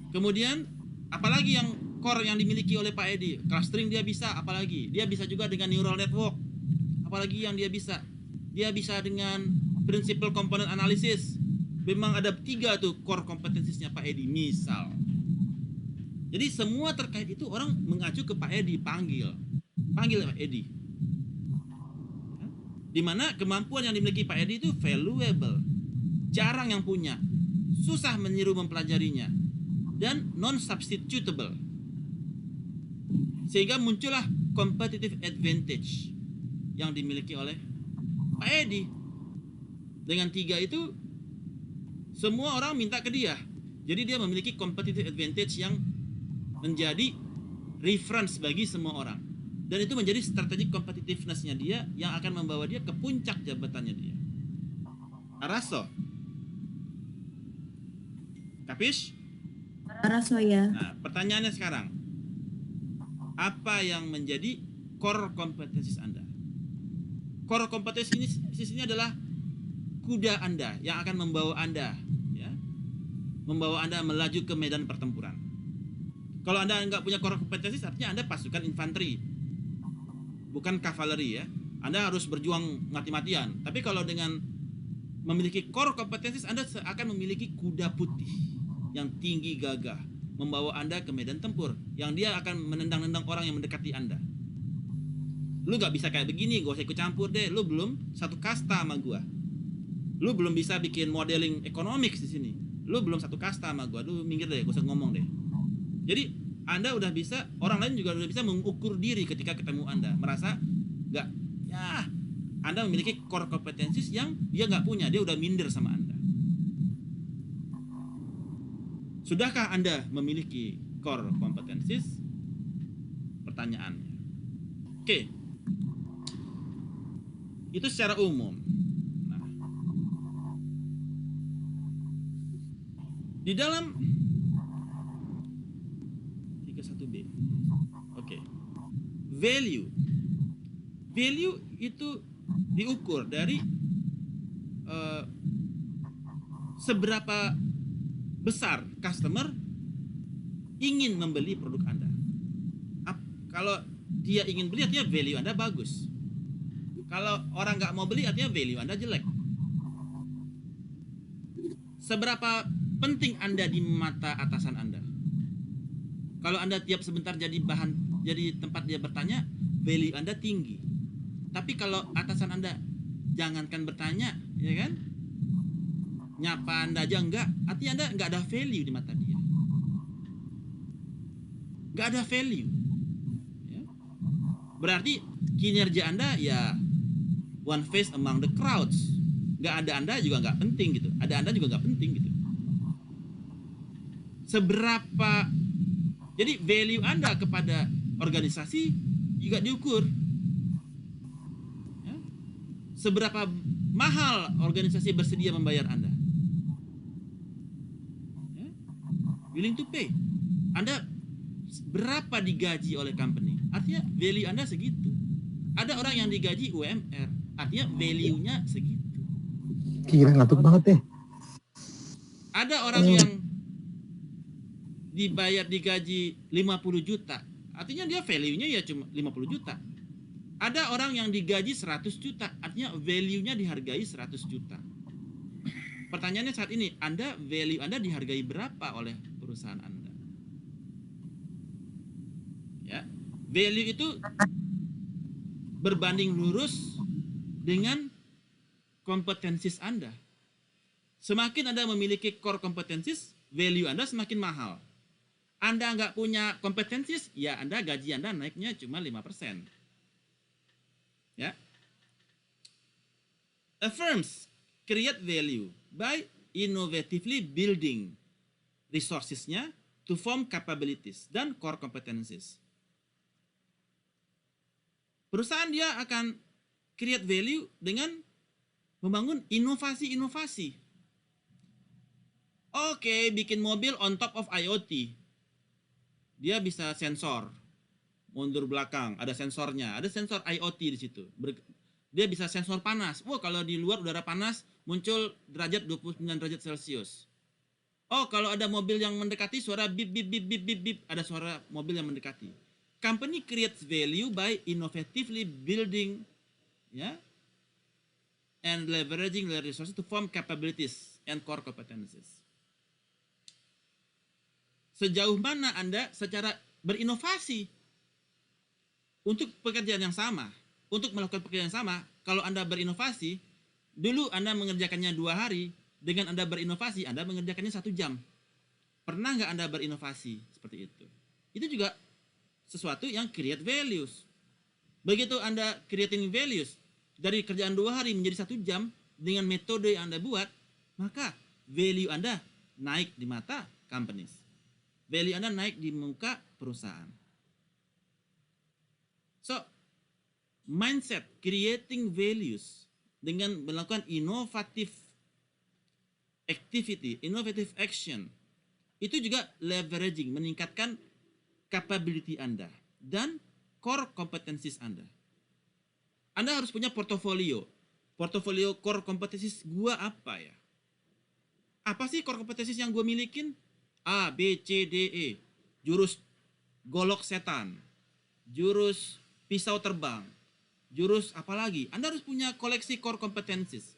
Kemudian apalagi yang core yang dimiliki oleh Pak Edi? Clustering dia bisa, apalagi? Dia bisa juga dengan neural network. Apalagi yang dia bisa? Dia bisa dengan principal component analysis. Memang ada 3 tuh core kompetensinya Pak Edi misal. Jadi semua terkait itu orang mengacu ke Pak Edi, panggil Pak Edi. Dimana kemampuan yang dimiliki Pak Edi itu valuable, jarang yang punya. susah meniru mempelajarinya, dan non-substitutable. Sehingga muncullah competitive advantage yang dimiliki oleh Pak Edi. Dengan 3 itu, semua orang minta ke dia. Jadi dia memiliki competitive advantage yang menjadi reference bagi semua orang. Dan itu menjadi strategic competitiveness-nya dia yang akan membawa dia ke puncak jabatannya dia. Araso. Kapis? Araso ya. Nah, pertanyaannya sekarang. Apa yang menjadi core competencies Anda? Core competencies ini adalah kuda Anda yang akan membawa Anda, ya, membawa Anda melaju ke medan pertempuran. Kalau Anda nggak punya core competencies, artinya Anda pasukan infanteri, bukan kavaleri ya. Anda harus berjuang mati-matian. Tapi kalau dengan memiliki core competencies, Anda akan memiliki kuda putih yang tinggi gagah, membawa Anda ke medan tempur, yang dia akan menendang-nendang orang yang mendekati Anda. Lu nggak bisa kayak begini, gak usah ikut campur deh. Lu belum satu kasta sama gua. Lu belum bisa bikin modeling economics di sini. Lu belum satu kasta sama gua. Lu minggir deh, gak usah ngomong deh. Jadi Anda udah bisa, orang lain juga udah bisa mengukur diri ketika ketemu Anda, merasa nggak, ya, Anda memiliki core competencies yang dia nggak punya, dia udah minder sama Anda. Sudahkah Anda memiliki core competencies? Pertanyaannya. Oke. Itu secara umum. Nah, di dalam 31B. Oke. Value. Value itu diukur dari seberapa besar customer ingin membeli produk Anda. Kalau dia ingin beli, artinya value Anda bagus. Kalau orang nggak mau beli, artinya value Anda jelek. Seberapa penting Anda di mata atasan Anda? Kalau Anda tiap sebentar jadi tempat dia bertanya, value Anda tinggi. Tapi kalau atasan Anda jangankan bertanya, ya kan? Nyapa Anda aja enggak, artinya Anda nggak ada value di mata dia. Nggak ada value. Ya. Berarti kinerja Anda ya one face among the crowds. Nggak ada Anda juga nggak penting gitu. Ada Anda juga nggak penting gitu. Jadi value Anda kepada organisasi juga diukur. Ya. Seberapa mahal organisasi bersedia membayar Anda. Ya. Willing to pay. Anda berapa digaji oleh company? Artinya value Anda segitu. Ada orang yang digaji UMR, artinya value-nya segitu. Gila, ngantuk banget deh. Ada orang yang digaji 50 juta, artinya dia value-nya ya cuma 50 juta. Ada orang yang digaji 100 juta, artinya value-nya dihargai 100 juta. Pertanyaannya saat ini, value Anda dihargai berapa oleh perusahaan Anda? Ya, value itu berbanding lurus dengan kompetensis Anda. Semakin Anda memiliki core kompetensis, value Anda semakin mahal. Anda nggak punya kompetensis, ya gaji Anda naiknya cuma 5%. Ya. Firms create value by innovatively building resources-nya to form capabilities dan core competencies. Perusahaan dia akan create value dengan membangun inovasi-inovasi. Oke, bikin mobil on top of IoT. Dia bisa sensor mundur belakang, ada sensornya, ada sensor IoT di situ. Dia bisa sensor panas. Wah, kalau di luar udara panas muncul derajat 29 derajat Celcius. Oh, kalau ada mobil yang mendekati, suara bip bip bip bip bip bip, ada suara mobil yang mendekati. Company creates value by innovatively building, ya, and leveraging their resources to form capabilities and core competencies. Sejauh mana Anda secara berinovasi untuk pekerjaan yang sama, untuk melakukan pekerjaan yang sama? Kalau Anda berinovasi, dulu Anda mengerjakannya 2 hari, dengan Anda berinovasi, Anda mengerjakannya 1 jam. Pernah nggak Anda berinovasi seperti itu? Itu juga sesuatu yang create values. Begitu Anda creating values, dari kerjaan 2 hari menjadi 1 jam, dengan metode yang Anda buat, maka value Anda naik di mata companies. Value Anda naik di muka perusahaan. So, mindset creating values dengan melakukan innovative activity, innovative action, itu juga leveraging, meningkatkan capability Anda dan core competencies Anda. Anda harus punya portofolio. Portofolio core competencies gua apa ya? Apa sih core competencies yang gua milikin? A, B, C, D, E. Jurus golok setan. Jurus pisau terbang. Jurus apa lagi? Anda harus punya koleksi core competencies.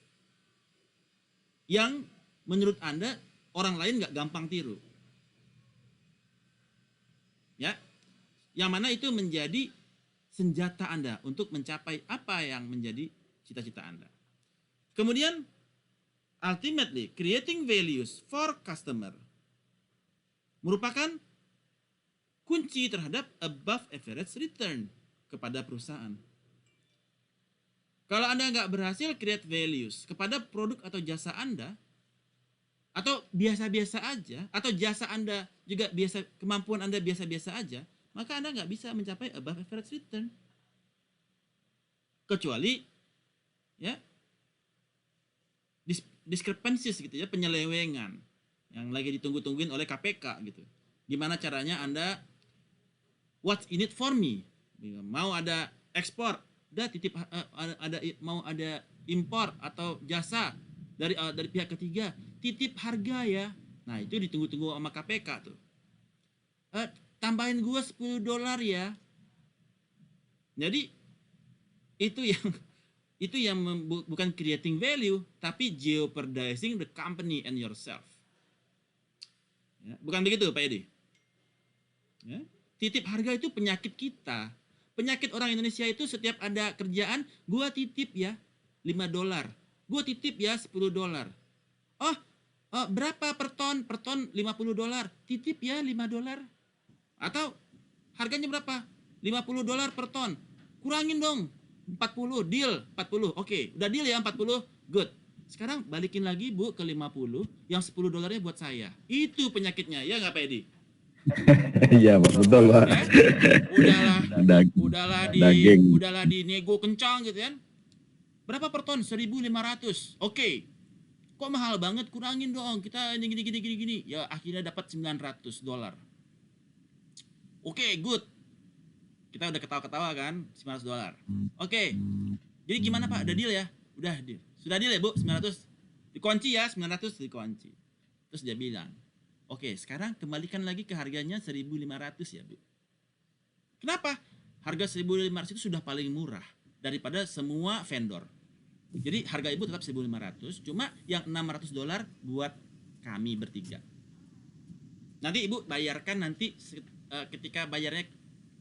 Yang menurut Anda orang lain nggak gampang tiru. Ya. Yang mana itu menjadi senjata Anda untuk mencapai apa yang menjadi cita-cita Anda. Kemudian, ultimately, creating values for customer merupakan kunci terhadap above average return kepada perusahaan. Kalau Anda nggak berhasil create values kepada produk atau jasa Anda, atau biasa-biasa aja, atau jasa Anda juga biasa, kemampuan Anda biasa-biasa aja, maka Anda nggak bisa mencapai above average return. Kecuali, ya, discrepancies gitu ya, penyelewengan yang lagi ditunggu-tungguin oleh KPK gitu. Gimana caranya Anda what's in it for me? Mau ada ekspor, mau ada impor atau jasa dari pihak ketiga, titip harga ya. Nah, itu ditunggu-tunggu sama KPK tuh. Tambahin gua $10 ya. Jadi itu yang bukan creating value, tapi jeopardizing the company and yourself. Ya, bukan begitu Pak Edi? Ya, titip harga itu penyakit kita. Penyakit orang Indonesia itu setiap ada kerjaan, gua titip ya $5. Gua titip ya $10. Oh, berapa per ton? Per ton $50. Titip ya $5. Atau harganya berapa? $50 per ton. Kurangin dong. 40, deal 40. Oke, udah deal ya 40. Good. Sekarang balikin lagi Bu ke 50, yang $10 buat saya. Itu penyakitnya, ya nggak Pak Edi? Iya Pak, betul Pak. Ya? Daging. Udahlah di nego kencang gitu kan. Berapa per ton? 1.500. Oke. Kok mahal banget? Kurangin dong. Kita ini gini. Ya akhirnya dapat $900. Oke, good. Kita udah ketawa-ketawa kan, $900. Oke. Jadi gimana Pak? Udah deal ya? Udah deal. Sudah deal ya Bu? 900. Dikunci ya, 900 dikunci. Terus dia bilang, oke, sekarang kembalikan lagi ke harganya 1.500 ya Bu. Kenapa? Harga 1.500 itu sudah paling murah daripada semua vendor. Jadi harga Ibu tetap 1.500, cuma yang $600 buat kami bertiga. Nanti Ibu bayarkan nanti ketika bayarnya,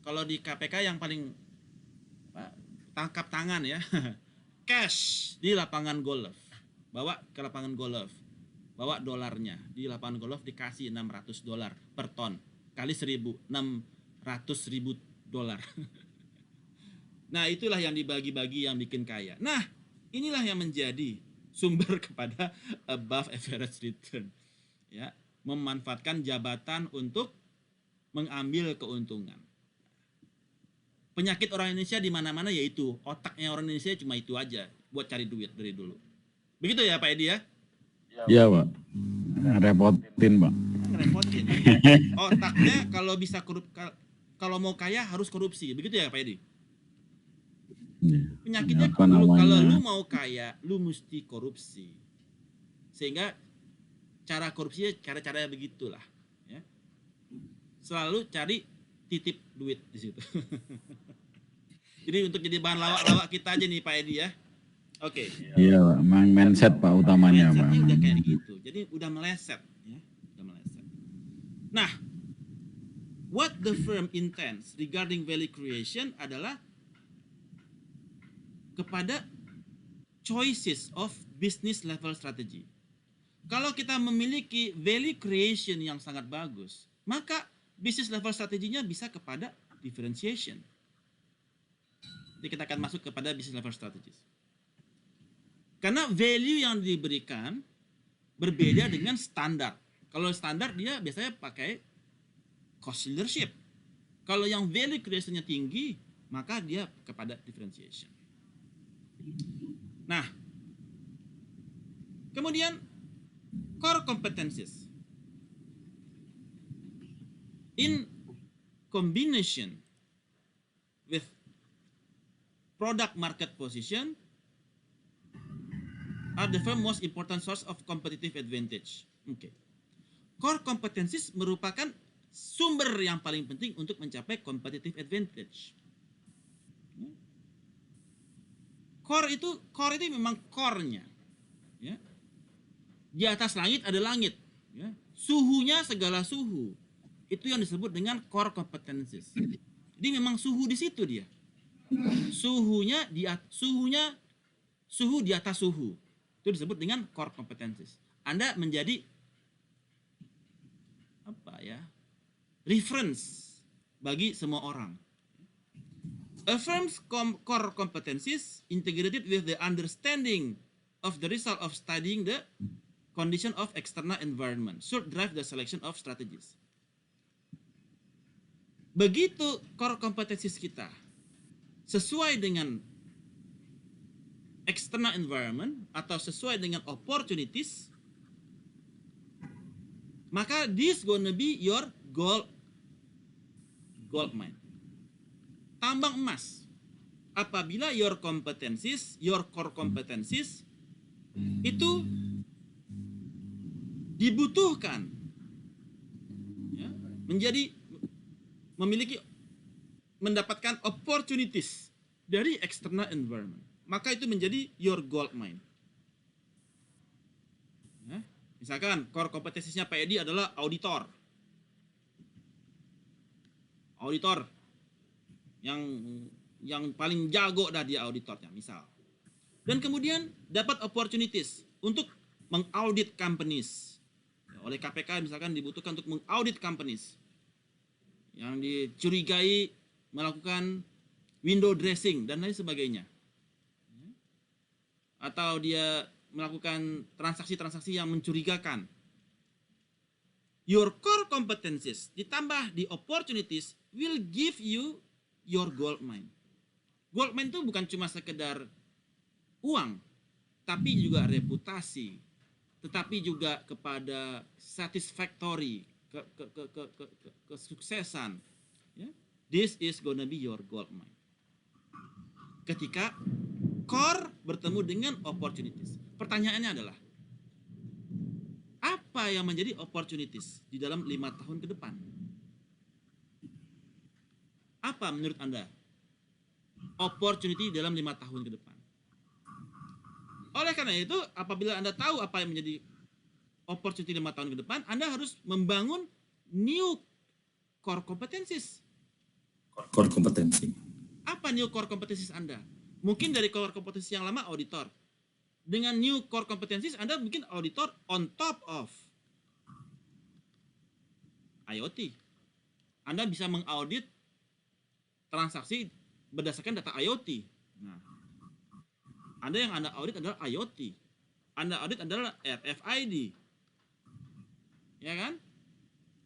kalau di KPK yang paling tangkap tangan ya, cash di lapangan golf. Bawa ke lapangan golf. Bawa dolarnya. Di lapangan golf dikasih $600 per ton. Kali 1.000, $600.000. Nah, itulah yang dibagi-bagi yang bikin kaya. Nah, inilah yang menjadi sumber kepada above average return. Ya, memanfaatkan jabatan untuk mengambil keuntungan. Penyakit orang Indonesia di mana-mana yaitu otaknya orang Indonesia cuma itu aja buat cari duit dari dulu. Begitu ya Pak Edi ya? Iya Pak. Repotin Pak. Ngerepotin. Otaknya kalau bisa kalau mau kaya harus korupsi. Begitu ya Pak Edi? Penyakitnya kalau lu mau kaya, lu mesti korupsi. Sehingga cara korupsinya cara-cara begitulah, ya. Selalu cari titip duit di situ. Jadi untuk jadi bahan lawak-lawak kita aja nih Pak Edi ya. Oke. Iya Pak, mindset Pak utamanya Pak. Mindsetnya udah kayak gitu. Jadi udah meleset ya, udah meleset. Nah, what the firm intends regarding value creation adalah kepada choices of business level strategy. Kalau kita memiliki value creation yang sangat bagus, maka business level strateginya bisa kepada differentiation. Jadi kita akan masuk kepada business level strategies. Karena value yang diberikan berbeda dengan standar. Kalau standar dia biasanya pakai cost leadership. Kalau yang value creation-nya tinggi, maka dia kepada differentiation. Nah, kemudian core competencies in combination with product market position are the firm most important source of competitive advantage. Oke. Core competencies merupakan sumber yang paling penting untuk mencapai competitive advantage. Core itu memang core-nya. Ya. Di atas langit ada langit. Ya. Suhunya segala suhu. Itu yang disebut dengan core competencies. Jadi memang suhu di situ dia. Suhu di atas suhu. Itu disebut dengan core competencies. Anda menjadi reference bagi semua orang. A firm's core competencies integrated with the understanding of the result of studying the condition of external environment should drive the selection of strategies. Begitu core competencies kita sesuai dengan external environment atau sesuai dengan opportunities, maka this gonna be your gold mine. Tambang emas. Apabila your core competencies itu dibutuhkan, ya, mendapatkan opportunities dari external environment, maka itu menjadi your gold mine. Ya, misalkan core kompetensinya Pak Edi adalah auditor. Yang paling jago dah dia auditornya misal. Dan kemudian dapat opportunities untuk mengaudit companies. Ya, oleh KPK misalkan dibutuhkan untuk mengaudit companies yang dicurigai melakukan window dressing dan lain sebagainya. Atau dia melakukan transaksi-transaksi yang mencurigakan. Your core competencies ditambah di opportunities will give you your gold mine. Gold mine itu bukan cuma sekedar uang, tapi juga reputasi, tetapi juga kepada satisfactory, kesuksesan. Ya. This is gonna be your gold mine. Ketika core bertemu dengan opportunities. Pertanyaannya adalah, apa yang menjadi opportunities di dalam 5 tahun ke depan? Apa menurut Anda opportunity dalam 5 tahun ke depan? Oleh karena itu, apabila Anda tahu apa yang menjadi opportunity 5 tahun ke depan, Anda harus membangun new core competencies. Core kompetensi. Apa new core competencies Anda? Mungkin dari core competencies yang lama auditor. Dengan new core competencies Anda mungkin auditor on top of IoT. Anda bisa mengaudit transaksi berdasarkan data IoT. Nah, yang Anda audit adalah IoT. Anda audit adalah RFID. Ya kan?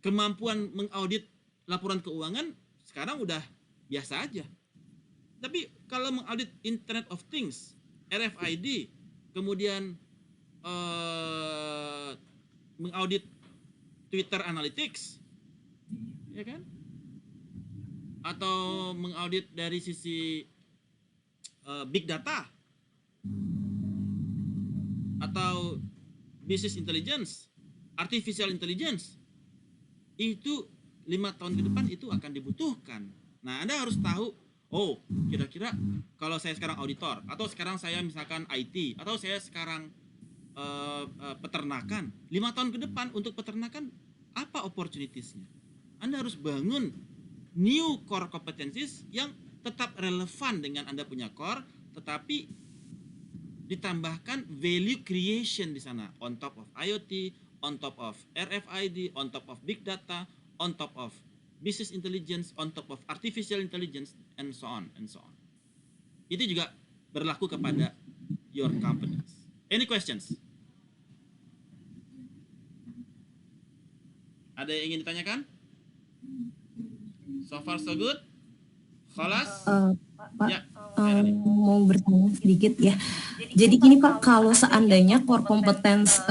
Kemampuan mengaudit laporan keuangan sekarang udah biasa aja. Tapi kalau mengaudit Internet of Things, RFID, kemudian mengaudit Twitter Analytics, ya kan? Atau mengaudit dari sisi big data, atau business intelligence, artificial intelligence, itu 5 tahun ke depan itu akan dibutuhkan. Nah, Anda harus tahu, oh, kira-kira kalau saya sekarang auditor, atau sekarang saya misalkan IT, atau saya sekarang peternakan, 5 tahun ke depan untuk peternakan, apa opportunities-nya? Anda harus bangun new core competencies yang tetap relevan dengan Anda punya core, tetapi ditambahkan value creation di sana on top of IoT, on top of RFID, on top of big data, on top of business intelligence, on top of artificial intelligence, and so on and so on. Itu juga berlaku kepada your companies. Any questions? Ada yang ingin ditanyakan? So far so good? Khalas? Pak, Ya. mau bertanya sedikit ya. Jadi gini Pak, kalau seandainya core competence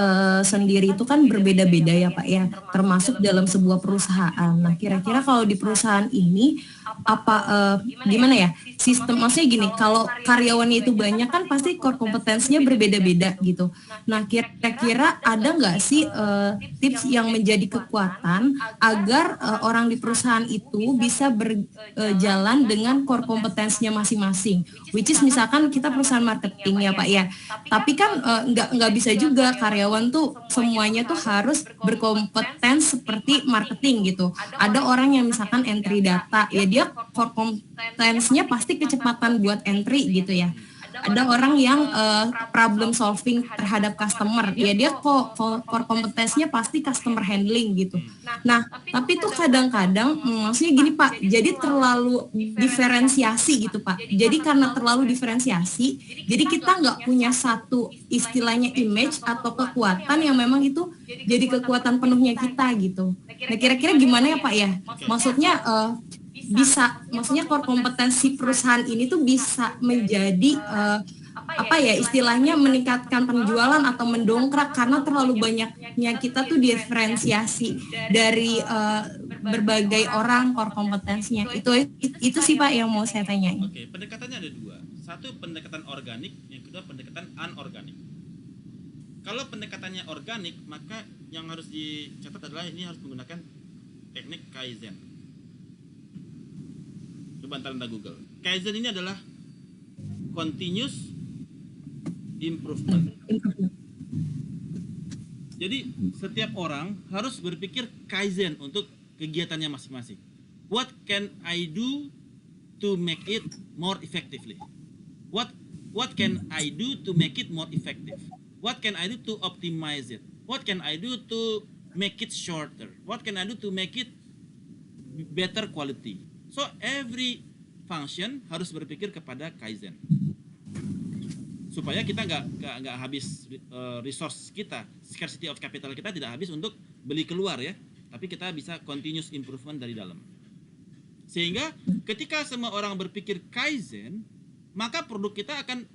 sendiri itu kan berbeda-beda ya Pak ya, termasuk dalam sebuah perusahaan. Nah kira-kira kalau di perusahaan ini gimana ya sistem, maksudnya gini, kalau karyawannya itu banyak kan pasti core kompetensinya berbeda-beda gitu. Nah kira-kira ada nggak sih tips yang menjadi kekuatan agar orang di perusahaan itu bisa berjalan dengan core kompetensinya masing-masing, which is misalkan kita perusahaan marketing ya Pak ya, tapi kan nggak bisa juga karyawan tuh semuanya tuh harus berkompeten seperti marketing gitu. Ada orang yang misalkan entry data, ya dia core kompetensinya pasti kecepatan buat entry gitu ya. Ada orang yang problem solving terhadap customer, ya dia core kompetensinya pasti customer handling gitu. Nah, tapi tuh kadang-kadang maksudnya gini Pak, jadi terlalu diferensiasi gitu Pak. Jadi karena terlalu diferensiasi, jadi kita nggak punya satu istilahnya image atau kekuatan yang memang itu jadi kekuatan penuhnya kita gitu. Nah kira-kira gimana ya Pak ya? Maksudnya maksudnya core kompetensi perusahaan ini tuh bisa menjadi istilahnya meningkatkan penjualan atau mendongkrak karena terlalu banyaknya kita tuh diferensiasi dari berbagai orang core kompetensinya. Itu sih Pak yang mau saya tanyain. Oke, pendekatannya ada dua. Satu pendekatan organik, yang kedua pendekatan anorganik. Kalau pendekatannya organik, maka yang harus dicatat adalah ini harus menggunakan teknik Kaizen. Coba Anda Google. Kaizen ini adalah continuous improvement. Jadi setiap orang harus berpikir Kaizen untuk kegiatannya masing-masing. What can I do to make it more effectively? What can I do to make it more effective? What can I do to optimize it? What can I do to make it shorter? What can I do to make it better quality? So every function harus berpikir kepada Kaizen supaya kita nggak habis resource kita, scarcity of capital kita tidak habis untuk beli keluar ya, tapi kita bisa continuous improvement dari dalam. Sehingga ketika semua orang berpikir Kaizen, maka produk kita akan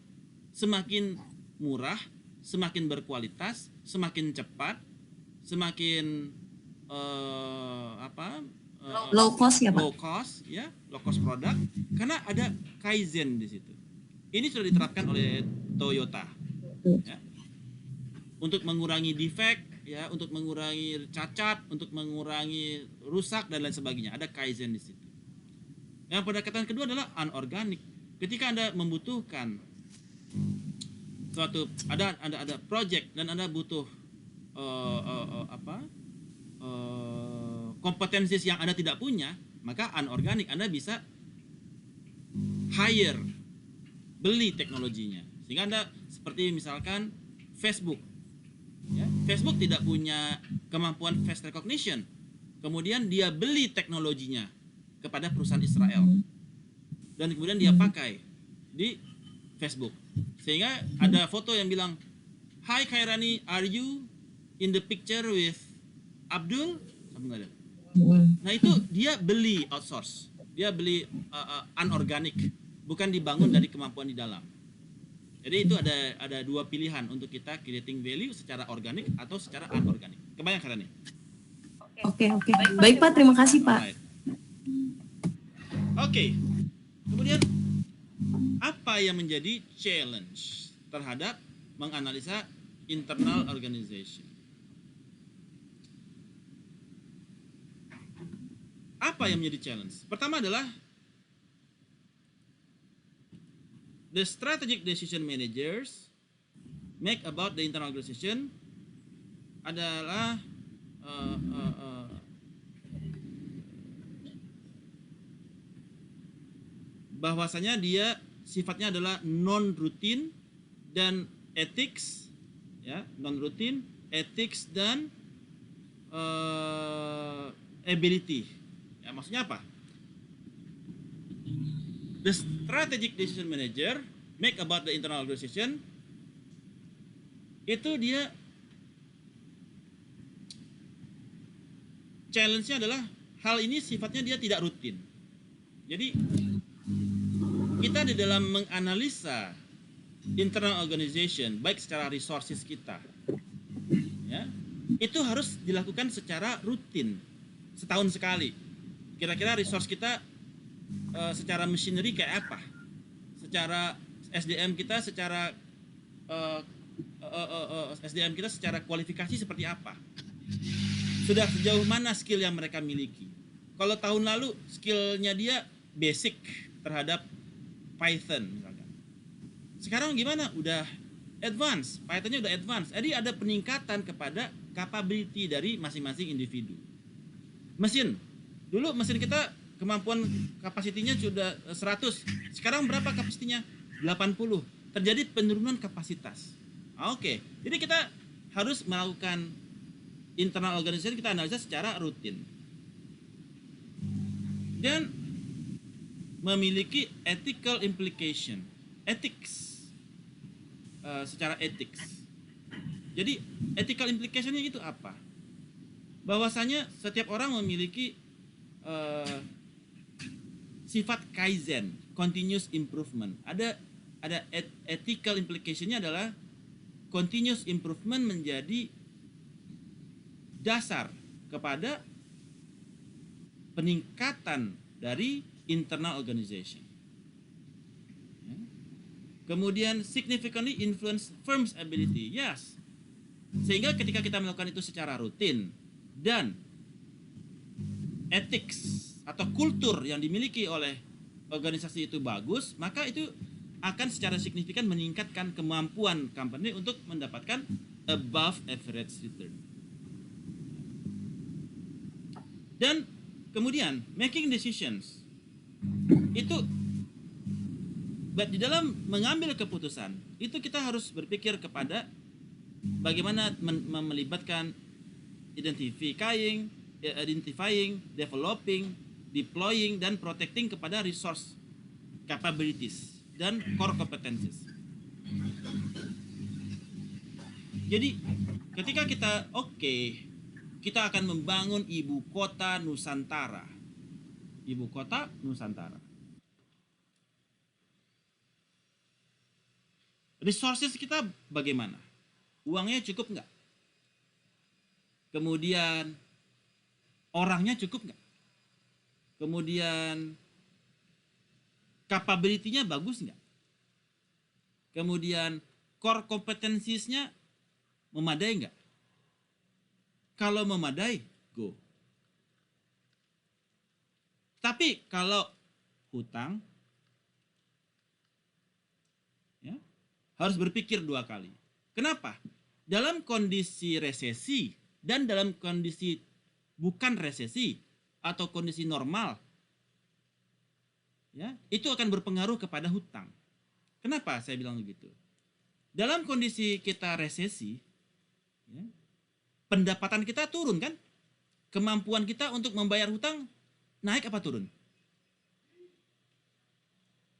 semakin murah, semakin berkualitas, semakin cepat, semakin low cost ya Pak. Low cost produk, karena ada Kaizen di situ. Ini sudah diterapkan oleh Toyota, ya, untuk mengurangi defect, ya, untuk mengurangi cacat, untuk mengurangi rusak dan lain sebagainya. Ada Kaizen di situ. Yang pendekatan kedua adalah anorganik. Ketika Anda membutuhkan suatu, ada project dan Anda butuh kompetensi yang Anda tidak punya, maka anorganik Anda bisa hire, beli teknologinya. Sehingga Anda seperti misalkan Facebook, ya, Facebook tidak punya kemampuan face recognition, kemudian dia beli teknologinya kepada perusahaan Israel dan kemudian dia pakai di Facebook, sehingga ada foto yang bilang, "Hi Khairani, are you in the picture with Abdul?" Sampai ada. Nah itu dia beli outsource, dia beli anorganik, bukan dibangun dari kemampuan di dalam. Jadi itu ada dua pilihan untuk kita creating value secara organik atau secara anorganik. Kebayang kan nih? Oke. Baik Pak, terima kasih Pak. Oke. Kemudian apa yang menjadi challenge terhadap menganalisa internal organization? Apa yang menjadi challenge? Pertama adalah the strategic decision managers make about the internal organization adalah bahwasanya dia sifatnya adalah non-rutin dan ethics, ya, non rutin, ethics dan ability. Ya, maksudnya apa? The strategic decision manager make about the internal organization itu dia challenge-nya adalah hal ini sifatnya dia tidak rutin. Jadi kita di dalam menganalisa internal organization baik secara resources kita, ya, itu harus dilakukan secara rutin setahun sekali. Kira-kira resource kita secara machinery kayak apa, secara SDM kita secara SDM kita secara kualifikasi seperti apa, sudah sejauh mana skill yang mereka miliki. Kalau tahun lalu skillnya dia basic terhadap Python misalkan, sekarang gimana? Udah advance, Pythonnya udah advance. Jadi ada peningkatan kepada capability dari masing-masing individu. Mesin, dulu mesin kita kemampuan kapasitinya sudah 100, sekarang berapa kapasitinya? 80. Terjadi penurunan kapasitas. Oke, jadi kita harus melakukan internal organization, kita analisa secara rutin dan memiliki ethical implication, ethics, secara ethics. Jadi ethical implicationnya itu apa? Bahwasanya setiap orang memiliki sifat kaizen, continuous improvement. Ada ethical implicationnya adalah continuous improvement menjadi dasar kepada peningkatan dari internal organization. Kemudian significantly influence firm's ability. Yes. Sehingga ketika kita melakukan itu secara rutin dan ethics atau kultur yang dimiliki oleh organisasi itu bagus, maka itu akan secara signifikan meningkatkan kemampuan company untuk mendapatkan above average return. Dan kemudian making decisions itu di dalam mengambil keputusan itu kita harus berpikir kepada bagaimana melibatkan identifying, developing, deploying dan protecting kepada resource capabilities dan core competencies. Jadi ketika kita kita akan membangun ibu kota Nusantara. Ibu kota Nusantara. Resources kita bagaimana? Uangnya cukup nggak? Kemudian orangnya cukup nggak? Kemudian capability-nya bagus nggak? Kemudian core kompetensinya memadai nggak? Kalau memadai, go. Tapi kalau hutang, ya, harus berpikir 2 kali. Kenapa? Dalam kondisi resesi dan dalam kondisi bukan resesi atau kondisi normal, ya, itu akan berpengaruh kepada hutang. Kenapa saya bilang begitu? Dalam kondisi kita resesi, ya, pendapatan kita turun kan? Kemampuan kita untuk membayar hutang naik apa turun?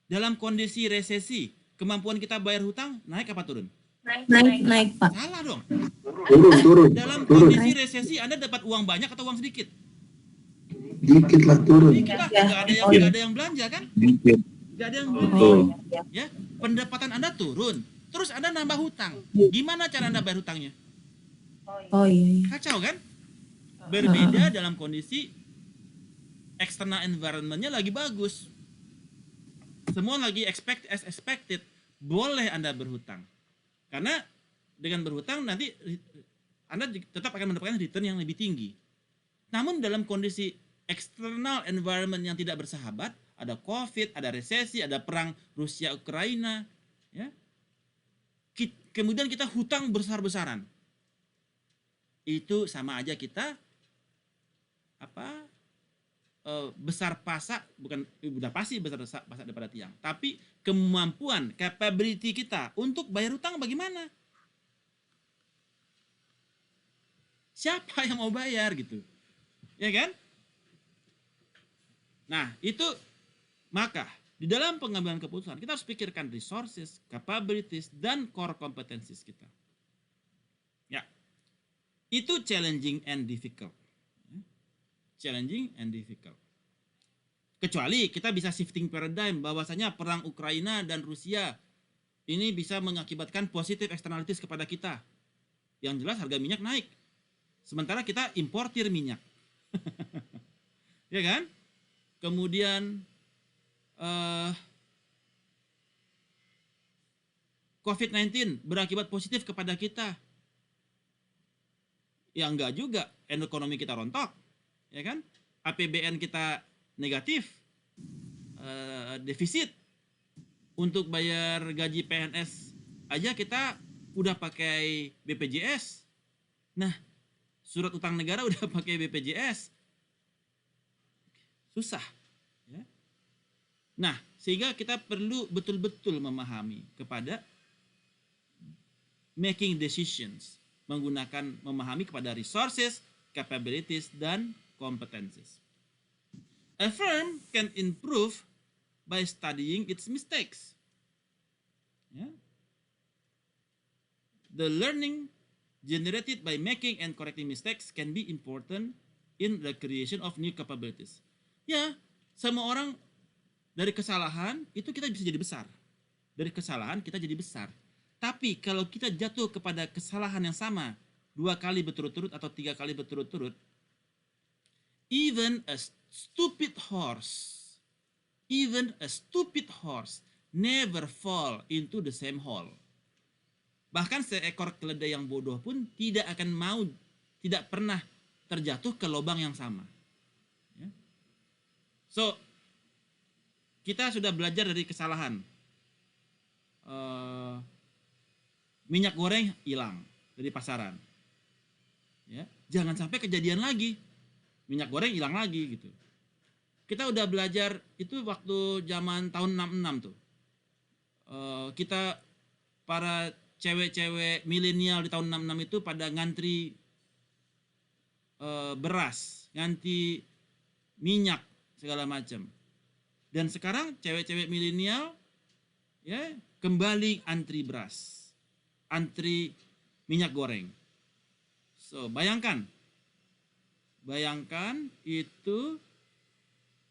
Dalam kondisi resesi, kemampuan kita bayar hutang naik apa turun? Naik, Pak. Salah dong. Turun. Dalam kondisi resesi Anda dapat uang banyak atau uang sedikit? Dikit lah turun. Dikit lah, nggak ada yang belanja kan? Dikit. Nggak ada yang beli. Betul. Ya, pendapatan Anda turun, terus Anda nambah hutang. Gimana cara Anda bayar hutangnya? Oh iya. Kacau kan? Berbeda dalam kondisi external environment-nya lagi bagus. Semua lagi expected. Boleh Anda berhutang. Karena dengan berhutang nanti Anda tetap akan mendapatkan return yang lebih tinggi. Namun dalam kondisi external environment yang tidak bersahabat, ada COVID, ada resesi, ada perang Rusia-Ukraina, ya. Kemudian kita hutang besar-besaran. Itu sama aja kita besar pasak, bukan udah pasti besar pasak daripada tiang, tapi kemampuan, capability kita untuk bayar hutang bagaimana? Siapa yang mau bayar gitu? Ya kan? Nah, itu maka di dalam pengambilan keputusan kita harus pikirkan resources, capabilities, dan core competencies kita. Ya, itu challenging and difficult. Challenging and difficult. Kecuali kita bisa shifting paradigm bahwasanya perang Ukraina dan Rusia ini bisa mengakibatkan positive externalities kepada kita. Yang jelas harga minyak naik. Sementara kita importir minyak. Ya kan? Kemudian COVID-19 berakibat positif kepada kita. Ya enggak juga, ekonomi kita rontok, ya kan? APBN kita negatif, defisit. Untuk bayar gaji PNS aja kita udah pakai BPJS. Nah, surat utang negara udah pakai BPJS. Susah. Ya. Nah, sehingga kita perlu betul-betul memahami kepada making decisions, memahami kepada resources, capabilities, dan competencies. A firm can improve by studying its mistakes. Yeah. The learning generated by making and correcting mistakes can be important in the creation of new capabilities. Ya, semua orang dari kesalahan itu kita bisa jadi besar. Dari kesalahan kita jadi besar. Tapi kalau kita jatuh kepada kesalahan yang sama 2 kali berturut-turut atau 3 kali berturut-turut, even a stupid horse never fall into the same hole. Bahkan seekor keledai yang bodoh pun tidak pernah terjatuh ke lubang yang sama. Ya. So, kita sudah belajar dari kesalahan. Minyak goreng hilang dari pasaran. Ya, jangan sampai kejadian lagi. Minyak goreng hilang lagi gitu. Kita udah belajar itu waktu zaman tahun 66 tuh. Kita para cewek-cewek milenial di tahun 66 itu pada ngantri beras, ngantri minyak segala macam. Dan sekarang cewek-cewek milenial ya kembali antri beras, antri minyak goreng. So, bayangkan itu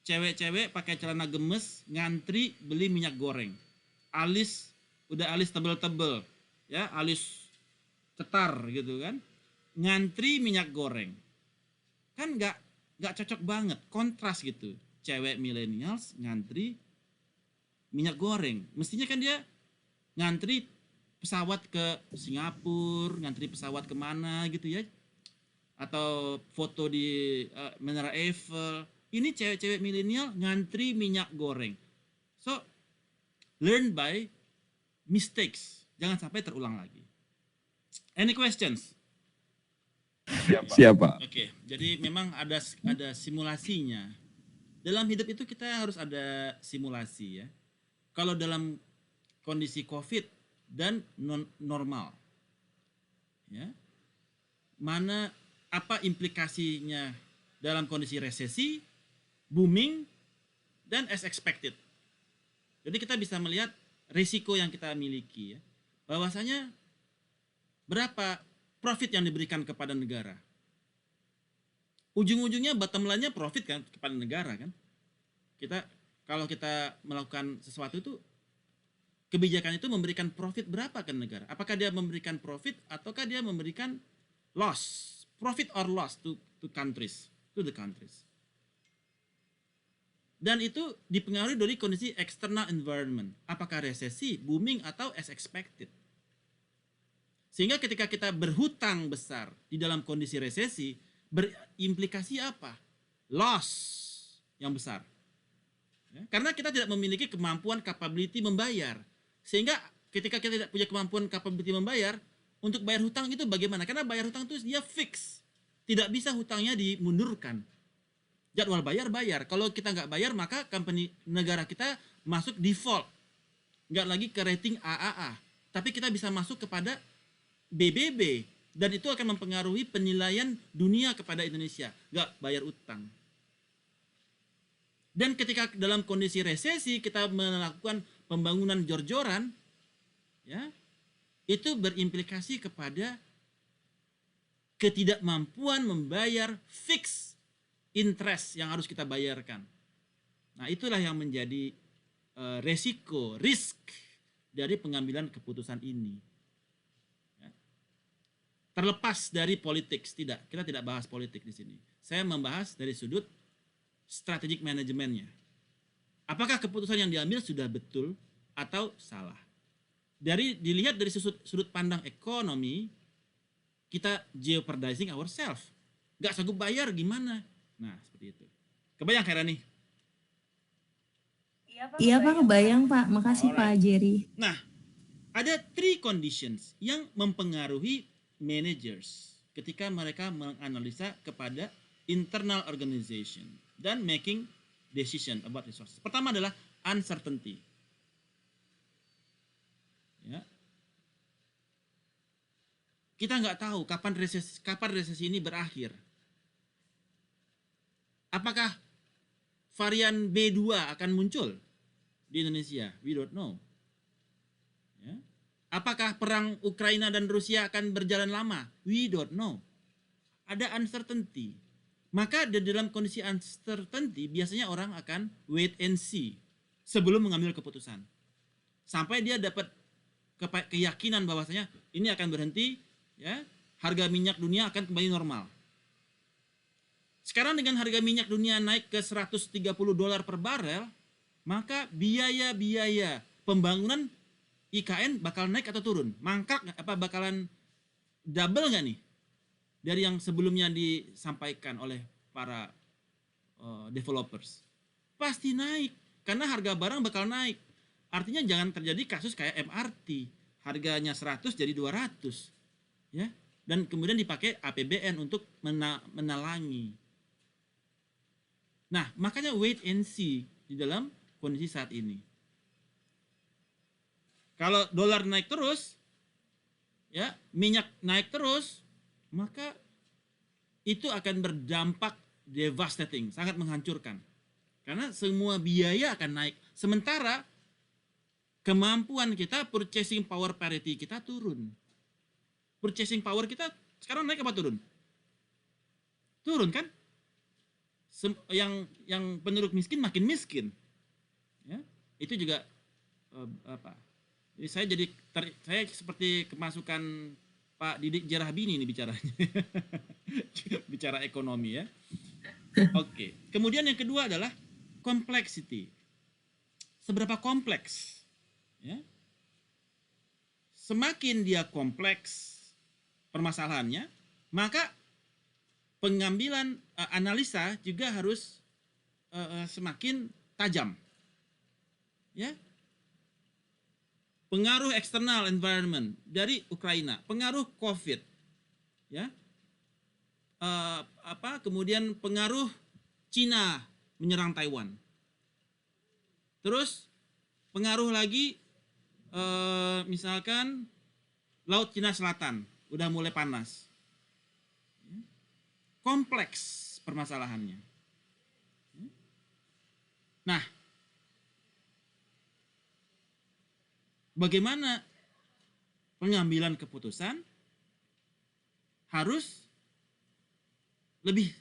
cewek-cewek pakai celana gemes ngantri beli minyak goreng. Udah alis tebel-tebel, ya, alis cetar gitu kan. Ngantri minyak goreng. Kan nggak cocok banget, kontras gitu. Cewek millennials ngantri minyak goreng. Mestinya kan dia ngantri pesawat ke Singapura, ngantri pesawat kemana gitu ya. Atau foto di Menara Eiffel. Ini cewek-cewek milenial ngantri minyak goreng. So, learn by mistakes. Jangan sampai terulang lagi. Any questions? Siapa? Oke, jadi memang ada simulasinya. Dalam hidup itu kita harus ada simulasi ya. Kalau dalam kondisi COVID dan normal, ya, apa implikasinya dalam kondisi resesi, booming, dan as expected. Jadi kita bisa melihat risiko yang kita miliki ya. Bahwasanya berapa profit yang diberikan kepada negara. Ujung-ujungnya bottom line-nya profit kan kepada negara kan. Kalau kita melakukan sesuatu itu, kebijakan itu memberikan profit berapa ke negara? Apakah dia memberikan profit ataukah dia memberikan loss? Profit or loss to the countries. Dan itu dipengaruhi dari kondisi external environment. Apakah resesi, booming, atau as expected. Sehingga ketika kita berhutang besar di dalam kondisi resesi, berimplikasi apa? Loss yang besar. Ya, karena kita tidak memiliki kemampuan capability membayar. Sehingga ketika kita tidak punya kemampuan capability membayar, untuk bayar hutang itu bagaimana? Karena bayar hutang itu dia fix. Tidak bisa hutangnya dimundurkan. Jadwal bayar. Kalau kita nggak bayar, maka negara kita masuk default. Nggak lagi ke rating AAA. Tapi kita bisa masuk kepada BBB. Dan itu akan mempengaruhi penilaian dunia kepada Indonesia. Nggak bayar utang. Dan ketika dalam kondisi resesi, kita melakukan pembangunan jor-joran, ya, itu berimplikasi kepada ketidakmampuan membayar fix interest yang harus kita bayarkan. Nah, itulah yang menjadi risk dari pengambilan keputusan ini. Ya. Terlepas dari politik, kita tidak bahas politik di sini. Saya membahas dari sudut strategic manajemennya. Apakah keputusan yang diambil sudah betul atau salah? Dilihat dari sudut pandang ekonomi, kita jeopardizing ourselves. Gak sanggup bayar gimana? Nah, seperti itu. Kebayang Kak Rani? Iya Pak, kebayang Pak. Makasih Pak Jerry. Nah, ada 3 conditions yang mempengaruhi managers ketika mereka menganalisa kepada internal organization dan making decision about resources. Pertama adalah uncertainty. Ya. Kita nggak tahu kapan resesi ini berakhir. Apakah varian B2 akan muncul di Indonesia? We don't know. Ya. Apakah perang Ukraina dan Rusia akan berjalan lama? We don't know. Ada uncertainty. Maka di dalam kondisi uncertainty biasanya orang akan wait and see sebelum mengambil keputusan. Sampai dia dapat keyakinan bahwasanya ini akan berhenti, ya, harga minyak dunia akan kembali normal. Sekarang dengan harga minyak dunia naik ke $130 per barel, maka biaya-biaya pembangunan IKN bakal naik atau turun? Mangkrak apa bakalan double nggak nih dari yang sebelumnya disampaikan oleh para developers? Pasti naik karena harga barang bakal naik. Artinya jangan terjadi kasus kayak MRT, harganya 100 jadi 200, ya. Dan kemudian dipakai APBN untuk menalangi. Nah, makanya wait and see di dalam kondisi saat ini. Kalau dolar naik terus, ya, minyak naik terus, maka itu akan berdampak devastating, sangat menghancurkan. Karena semua biaya akan naik. Sementara kemampuan kita, purchasing power parity kita turun. Purchasing power kita sekarang naik apa turun? Turun kan? Yang penduduk miskin makin miskin, ya, itu juga Jadi saya seperti kemasukan Pak Didik Jerahbini ini bicaranya, bicara ekonomi, ya. Oke. Kemudian yang kedua adalah complexity. Seberapa kompleks, ya? Semakin dia kompleks permasalahannya, maka pengambilan analisa juga harus semakin tajam, ya. Pengaruh eksternal environment dari Ukraina, pengaruh COVID, ya, kemudian pengaruh Cina menyerang Taiwan, terus pengaruh lagi misalkan Laut Cina Selatan udah mulai panas. Kompleks permasalahannya. Nah, bagaimana pengambilan keputusan harus lebih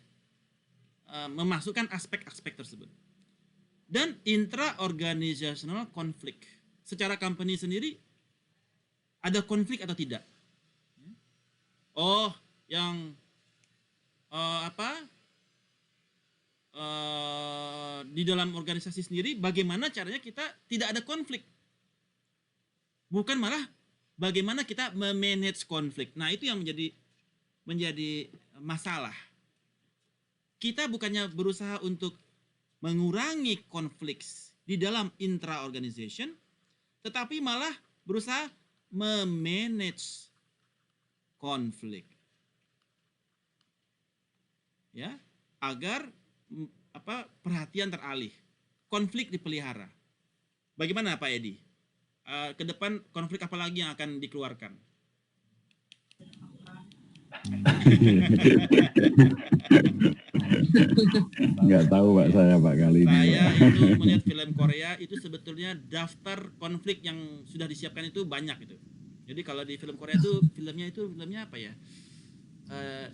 memasukkan aspek-aspek tersebut. Dan intra-organizational conflict. Secara company sendiri, ada konflik atau tidak? Oh, yang di dalam organisasi sendiri bagaimana caranya kita tidak ada konflik, bukan malah bagaimana kita memanage konflik. Nah, itu yang menjadi masalah. Kita bukannya berusaha untuk mengurangi konflik di dalam intra organization, tetapi malah berusaha memanage konflik, ya, agar perhatian teralih, konflik dipelihara. Bagaimana Pak Edi? Ke depan konflik apa lagi yang akan dikeluarkan? Nggak tahu Pak saya Pak kali ini. Saya Pak. itu melihat film Korea itu sebetulnya daftar konflik yang sudah disiapkan itu banyak itu. Jadi kalau di film Korea itu filmnya apa ya?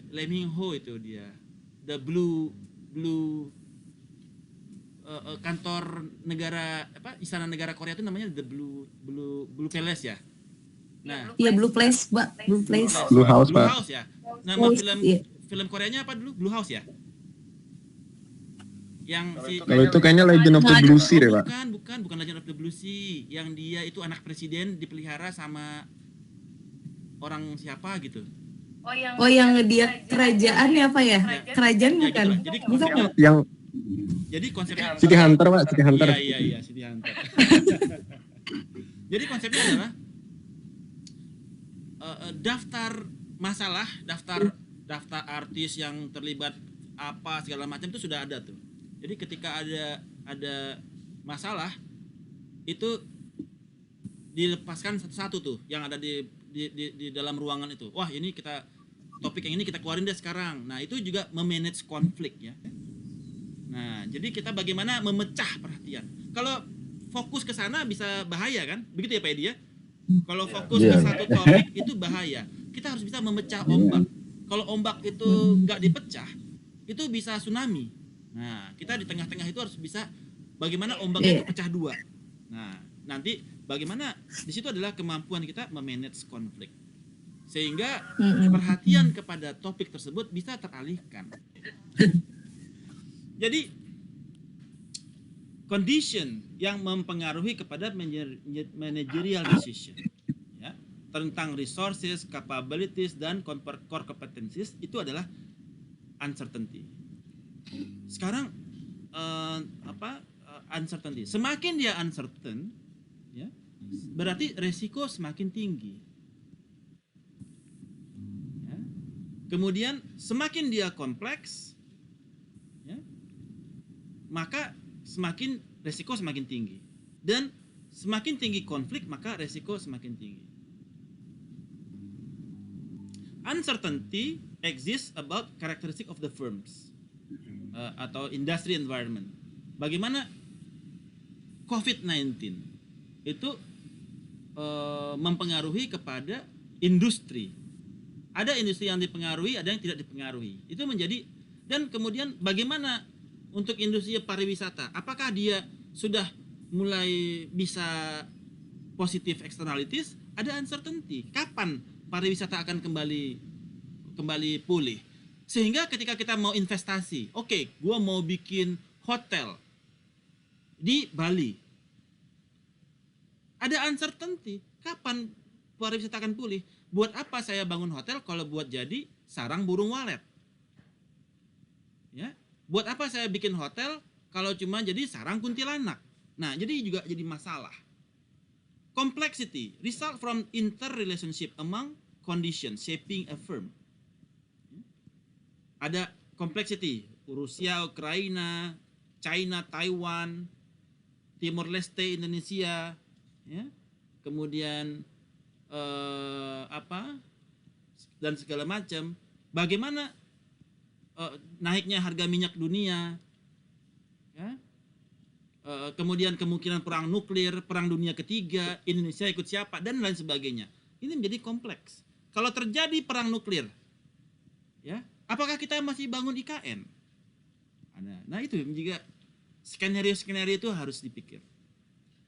Lee Min Ho itu dia, The Blue kantor negara istana negara Korea itu namanya The Blue Palace ya. Nah, Iya, Blue Place, Mbak. Blue Place. Blue House, Blue Pak. House ya. Nama Iya. film Koreanya apa dulu? Blue House ya. Yang si Kalau itu kayaknya Legend of the Blue Sea deh, Pak. bukan Legend of the Blue Sea. Yang dia itu anak presiden dipelihara sama orang siapa gitu. Oh, yang dia kerajaannya apa ya? Kerajaan Ya, bukan? gitu lah. Jadi Bukan. konsepnya, Yang jadi konsepnya City Hunter, Pak, City Hunter. Iya, City Hunter. Jadi konsepnya adalah daftar masalah, daftar artis yang terlibat apa segala macam itu sudah ada tuh. Jadi ketika ada masalah itu dilepaskan satu-satu tuh yang ada di dalam ruangan itu. Wah, ini topik yang ini kita keluarin deh sekarang. Nah, itu juga memanage konflik ya. Nah, jadi kita bagaimana memecah perhatian. Kalau fokus ke sana bisa bahaya kan? Begitu ya Pak Edi ya? Kalau fokus ke satu topik itu bahaya. Kita harus bisa memecah ombak. Kalau ombak itu nggak dipecah, itu bisa tsunami. Nah, kita di tengah-tengah itu harus bisa bagaimana ombaknya itu pecah dua. Nah, nanti bagaimana di situ adalah kemampuan kita memanage konflik. Sehingga perhatian kepada topik tersebut bisa teralihkan. Jadi condition yang mempengaruhi kepada managerial decision ya, tentang resources, capabilities dan core competencies itu adalah uncertainty. Sekarang uncertainty. Semakin dia uncertain ya, berarti resiko semakin tinggi. Ya. Kemudian semakin dia kompleks ya, maka resiko semakin tinggi, dan semakin tinggi konflik maka resiko semakin tinggi. Uncertainty exists about characteristic of the firms atau industry environment. Bagaimana COVID-19 itu mempengaruhi kepada industri. Ada industri yang dipengaruhi, ada yang tidak dipengaruhi. Itu menjadi, dan kemudian bagaimana untuk industri pariwisata, apakah dia sudah mulai bisa positif externalities? Ada uncertainty. Kapan pariwisata akan kembali pulih? Sehingga ketika kita mau investasi, oke, gua mau bikin hotel di Bali. Ada uncertainty. Kapan pariwisata akan pulih? Buat apa saya bangun hotel kalau buat jadi sarang burung walet? Ya. Buat apa saya bikin hotel kalau cuma jadi sarang kuntilanak? Nah, jadi juga jadi masalah. Complexity result from interrelationship among conditions shaping a firm. Ada complexity, Rusia, Ukraina, China, Taiwan, Timor Leste, Indonesia, ya. Kemudian dan segala macam. Bagaimana naiknya harga minyak dunia, ya, kemudian kemungkinan perang nuklir, perang dunia ketiga, Indonesia ikut siapa, dan lain sebagainya. Ini menjadi kompleks. Kalau terjadi perang nuklir, ya, apakah kita masih bangun IKN? Nah itu juga skenario-skenario itu harus dipikir.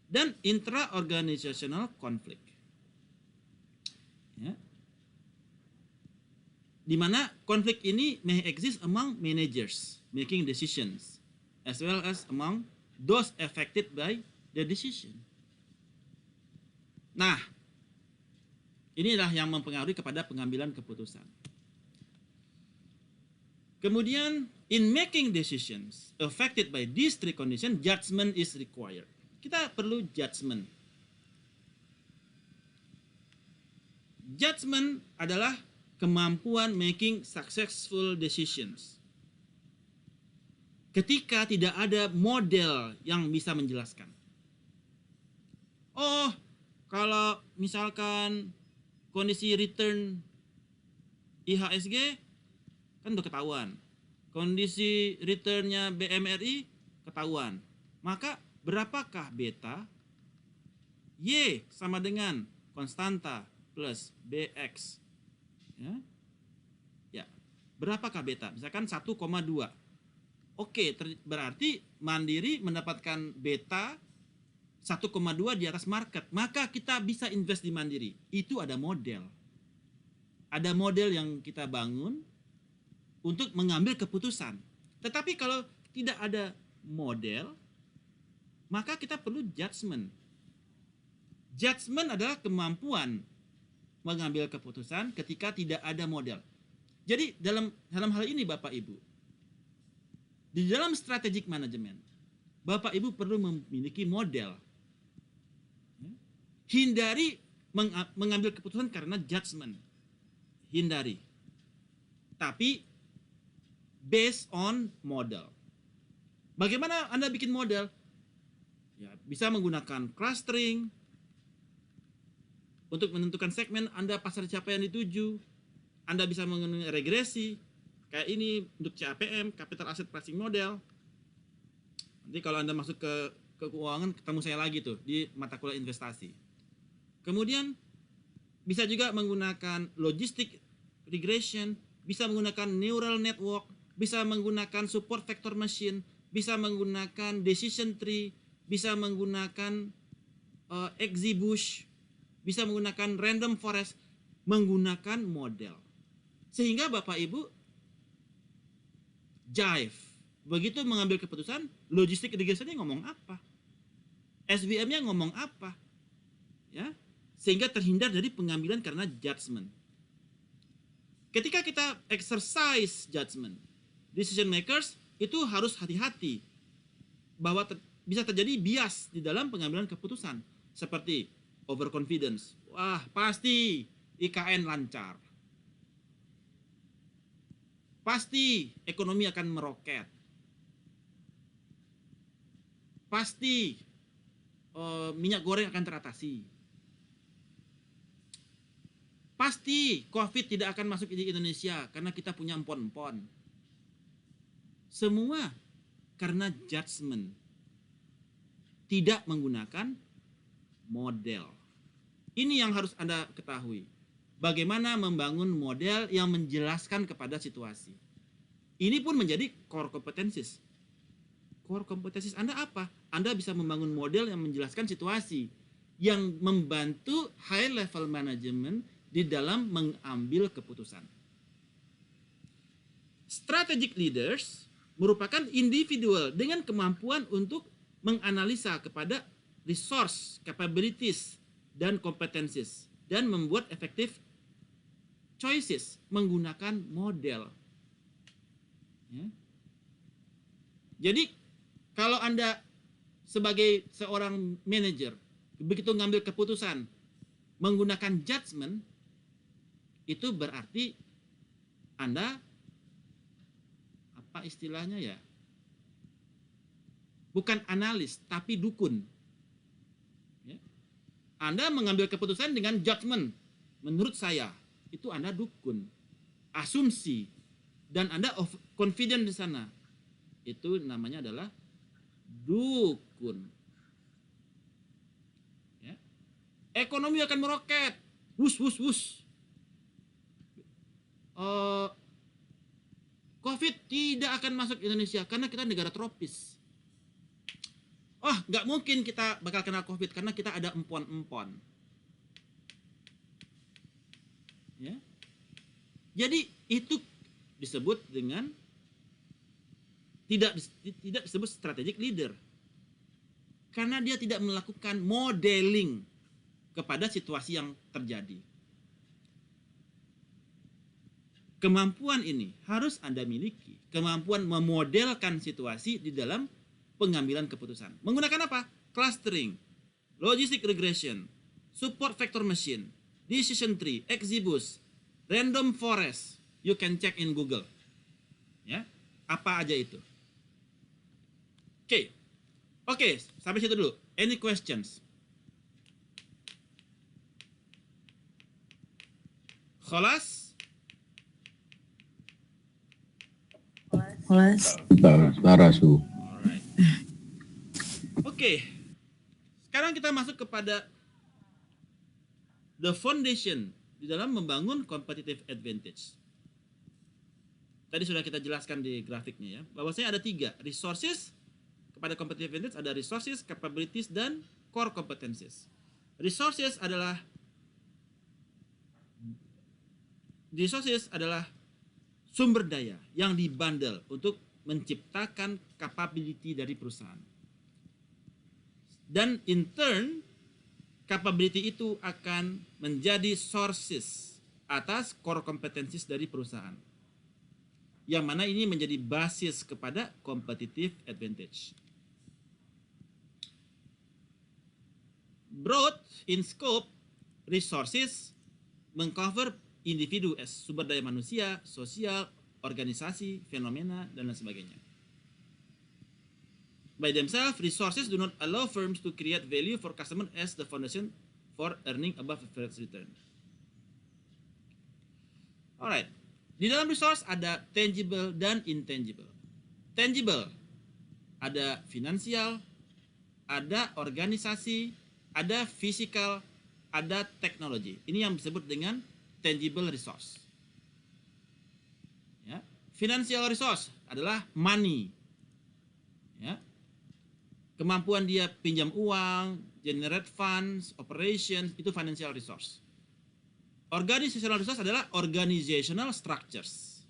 Dan intra-organizational conflict, ya, di mana konflik ini may exist among managers making decisions as well as among those affected by the decision. Nah, inilah yang mempengaruhi kepada pengambilan keputusan. Kemudian, in making decisions affected by these three conditions, judgment is required. Kita perlu judgment. Judgment adalah kemampuan making successful decisions. ketika tidak ada model yang bisa menjelaskan. Oh, kalau misalkan kondisi return IHSG kan udah ketahuan. Kondisi returnnya BMRI ketahuan. Maka berapakah beta? Y sama dengan konstanta plus BX. Ya. Ya. Berapakah beta? Misalkan 1,2. Oke, berarti Mandiri mendapatkan beta 1,2 di atas market. Maka kita bisa invest di Mandiri. Itu ada model. Ada model yang kita bangun untuk mengambil keputusan. Tetapi kalau tidak ada model, maka kita perlu judgment. Judgment adalah kemampuan mengambil keputusan ketika tidak ada model. Jadi dalam hal ini Bapak Ibu, di dalam strategic management, Bapak Ibu perlu memiliki model. Hindari mengambil keputusan karena judgment. Hindari. Tapi based on model. Bagaimana Anda bikin model? Ya, bisa menggunakan clustering untuk menentukan segmen Anda pasar siapa yang dituju. Anda bisa menggunakan regresi kayak ini untuk CAPM, Capital Asset Pricing Model. Nanti kalau Anda masuk ke keuangan ketemu saya lagi tuh di mata kuliah investasi. Kemudian bisa juga menggunakan logistic regression, bisa menggunakan neural network, bisa menggunakan support vector machine, bisa menggunakan decision tree, bisa menggunakan XGBoost, bisa menggunakan random forest, menggunakan model. Sehingga Bapak Ibu jive. Begitu mengambil keputusan, logistic regression-nya ngomong apa? SBM-nya ngomong apa? Ya, sehingga terhindar dari pengambilan karena judgment. Ketika kita exercise judgment, decision makers itu harus hati-hati bahwa bisa terjadi bias di dalam pengambilan keputusan seperti overconfidence. Wah, pasti IKN lancar. Pasti ekonomi akan meroket. Pasti minyak goreng akan teratasi. Pasti COVID tidak akan masuk di Indonesia karena kita punya empon-empon. Semua karena judgment. Tidak menggunakan model. Ini yang harus Anda ketahui. Bagaimana membangun model yang menjelaskan kepada situasi. Ini pun menjadi core competencies. Core competencies Anda apa? Anda bisa membangun model yang menjelaskan situasi, yang membantu high level management di dalam mengambil keputusan. Strategic leaders merupakan individual dengan kemampuan untuk menganalisa kepada resource, capabilities, dan competencies, dan membuat effective choices menggunakan model. Ya. Jadi kalau Anda sebagai seorang manajer begitu mengambil keputusan menggunakan judgment, itu berarti Anda apa istilahnya ya? Bukan analis tapi dukun. Ya. Anda mengambil keputusan dengan judgment. Menurut saya itu Anda dukun, asumsi, dan Anda confident di sana. Itu namanya adalah dukun. Ya. Ekonomi akan meroket, wus wus wus. COVID tidak akan masuk Indonesia karena kita negara tropis. Oh, nggak mungkin kita bakal kena COVID karena kita ada empon-empon. Ya. Jadi itu disebut dengan tidak disebut strategic leader. Karena dia tidak melakukan modeling kepada situasi yang terjadi. Kemampuan ini harus Anda miliki. Kemampuan memodelkan situasi di dalam pengambilan keputusan. Menggunakan apa? Clustering, logistic regression, support vector machine, decision tree, XGBoost, random forest. You can check in Google. Ya, apa aja itu? Oke, sampai situ dulu. Any questions? Kholas? Kelas. Tarasu. Alright. Oke. Sekarang kita masuk kepada the foundation di dalam membangun competitive advantage. Tadi sudah kita jelaskan di grafiknya ya, bahwasanya ada 3 resources. Kepada competitive advantage ada resources, capabilities, dan core competencies. Resources adalah sumber daya yang dibundle untuk menciptakan capability dari perusahaan. Dan in turn, capability itu akan menjadi sources atas core competencies dari perusahaan. Yang mana ini menjadi basis kepada competitive advantage. Broad in scope, resources mengcover individu as sumber daya manusia, sosial, organisasi, fenomena, dan lain sebagainya. By themselves, resources do not allow firms to create value for customer as the foundation for earning above average return. Alright, di dalam resource ada tangible dan intangible. Tangible, ada finansial, ada organisasi, ada physical, ada teknologi. Ini yang disebut dengan tangible resource. Ya. Financial resource adalah money. Ya. Kemampuan dia pinjam uang, generate funds, operations, itu financial resource. Organizational resource adalah organizational structures.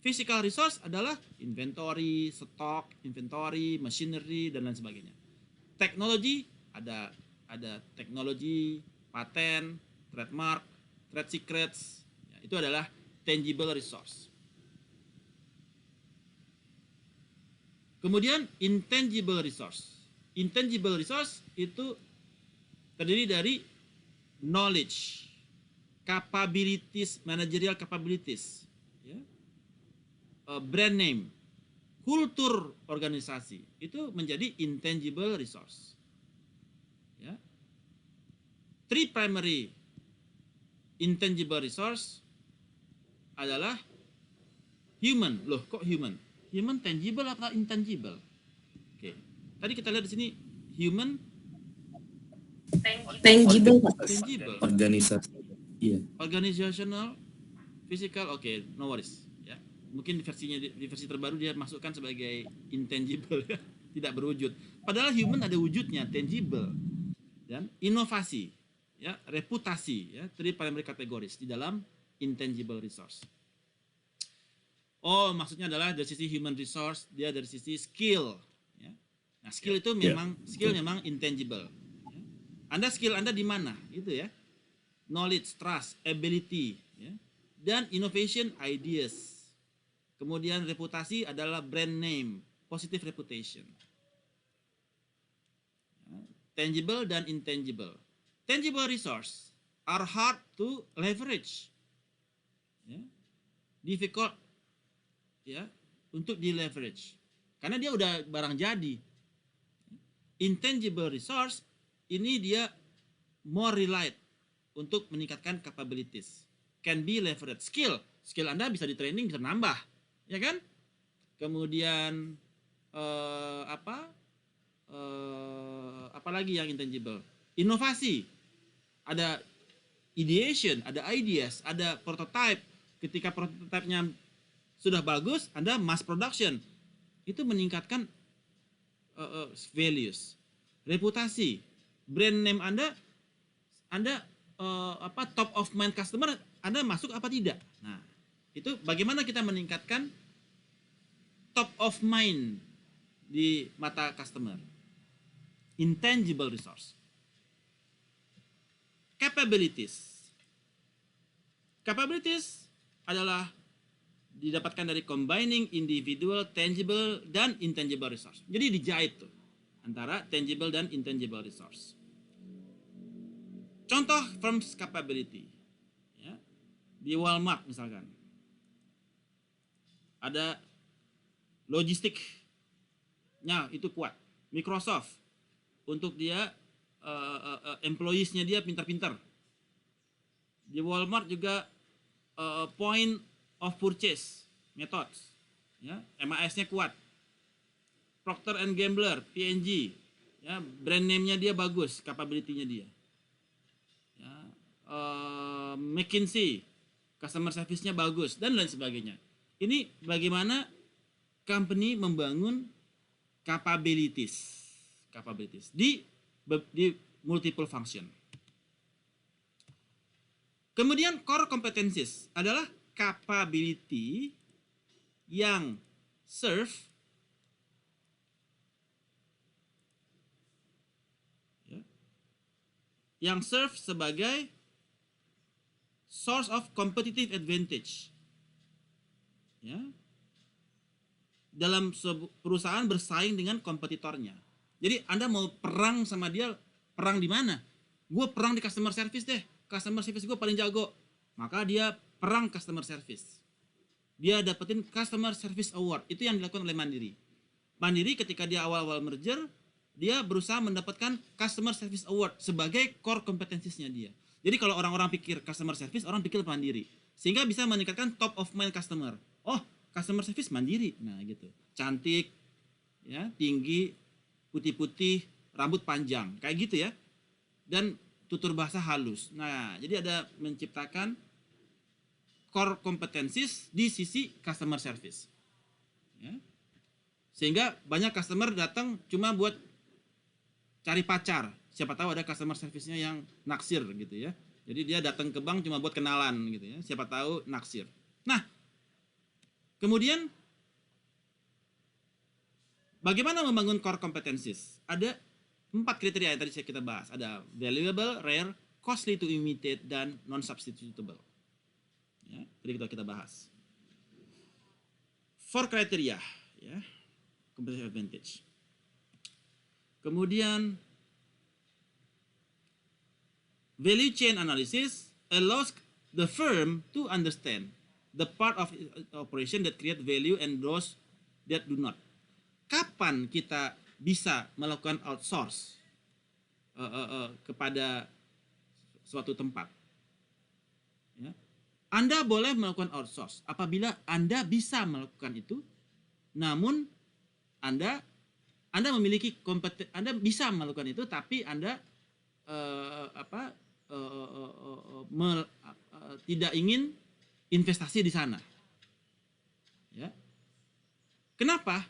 Physical resource adalah inventory, stock, inventory, machinery, dan lain sebagainya. Teknologi ada teknologi, paten, trademark, trade secrets, ya, itu adalah tangible resource. Kemudian intangible resource. Intangible resource itu terdiri dari knowledge, capabilities, managerial capabilities, ya, brand name, kultur organisasi, itu menjadi intangible resource. Ya. 3 primary intangible resource adalah human. Loh, kok human? Human tangible atau intangible? Oke. Tadi kita lihat di sini human Tangible, Pak. tangible, Organisasi. Iya. organizational, physical. Oke, no worries. Ya. Mungkin di versi terbaru dia masukkan sebagai intangible, tidak berwujud. Padahal human ada wujudnya, tangible. Dan inovasi, ya, reputasi, ya, 3 primary categories di dalam intangible resource. Oh, maksudnya adalah dari sisi human resource, dia dari sisi skill. Ya. Nah, skill itu memang intangible. Ya. Skill Anda di mana, gitu ya? Knowledge, trust, ability, ya. Dan innovation, ideas. Kemudian reputasi adalah brand name, positive reputation. Tangible dan intangible. Tangible resource are hard to leverage. Ya. Difficult, ya, untuk di leverage. Karena dia udah barang jadi. Intangible resource ini dia more relied untuk meningkatkan capabilities. Can be leveraged. Skill Anda bisa di training, bisa nambah, ya kan? Kemudian apalagi yang intangible? Inovasi. Ada ideation, ada ideas, ada prototype. Ketika prototipenya sudah bagus, Anda mass production. Itu meningkatkan values. Reputasi. Brand name Anda top of mind customer Anda masuk apa tidak? Nah, itu bagaimana kita meningkatkan top of mind di mata customer. Intangible resource. Capabilities. Capabilities adalah didapatkan dari combining individual, tangible, dan intangible resource. Jadi dijahit tuh antara tangible dan intangible resource. Contoh firms capability. Ya. Di Walmart misalkan. Ada logistiknya Nah, itu kuat. Microsoft untuk dia employees-nya dia pintar-pintar. Di Walmart juga point of purchase methods, ya, MAS-nya kuat. Procter and Gamble, P&G, ya, brand name-nya dia bagus, capability-nya dia. Ya, McKinsey, customer service-nya bagus dan lain sebagainya. Ini bagaimana company membangun capabilities di multiple function. Kemudian core competencies adalah capability yang serve sebagai source of competitive advantage. Ya. Dalam perusahaan bersaing dengan kompetitornya. Jadi Anda mau perang sama dia, perang di mana? Gue perang di customer service deh. Customer service gue paling jago. Maka dia perang customer service. Dia dapetin customer service award. Itu yang dilakukan oleh Mandiri. Mandiri ketika dia awal-awal merger, dia berusaha mendapatkan customer service award sebagai core kompetensinya dia. Jadi kalau orang-orang pikir customer service, orang pikir Mandiri. Sehingga bisa meningkatkan top of mind customer. Oh, customer service Mandiri. Nah, gitu. Cantik, ya, tinggi, putih-putih, rambut panjang, kayak gitu ya. Dan tutur bahasa halus. Nah, jadi ada menciptakan core competencies di sisi customer service. Ya. Sehingga banyak customer datang cuma buat cari pacar. Siapa tahu ada customer service-nya yang naksir gitu ya. Jadi dia datang ke bank cuma buat kenalan gitu ya. Siapa tahu naksir. Nah, kemudian bagaimana membangun core competencies? Ada 4 kriteria yang tadi kita bahas. Ada valuable, rare, costly to imitate, dan non-substitutable. Ya, tadi kita bahas. 4 kriteria, ya, competitive advantage. Kemudian value chain analysis allows the firm to understand the part of operation that create value and those that do not. Kapan kita bisa melakukan outsource kepada suatu tempat? Ya. Anda boleh melakukan outsource apabila Anda bisa melakukan itu, namun Anda memiliki Anda bisa melakukan itu, tapi Anda tidak ingin investasi di sana. Ya. Kenapa?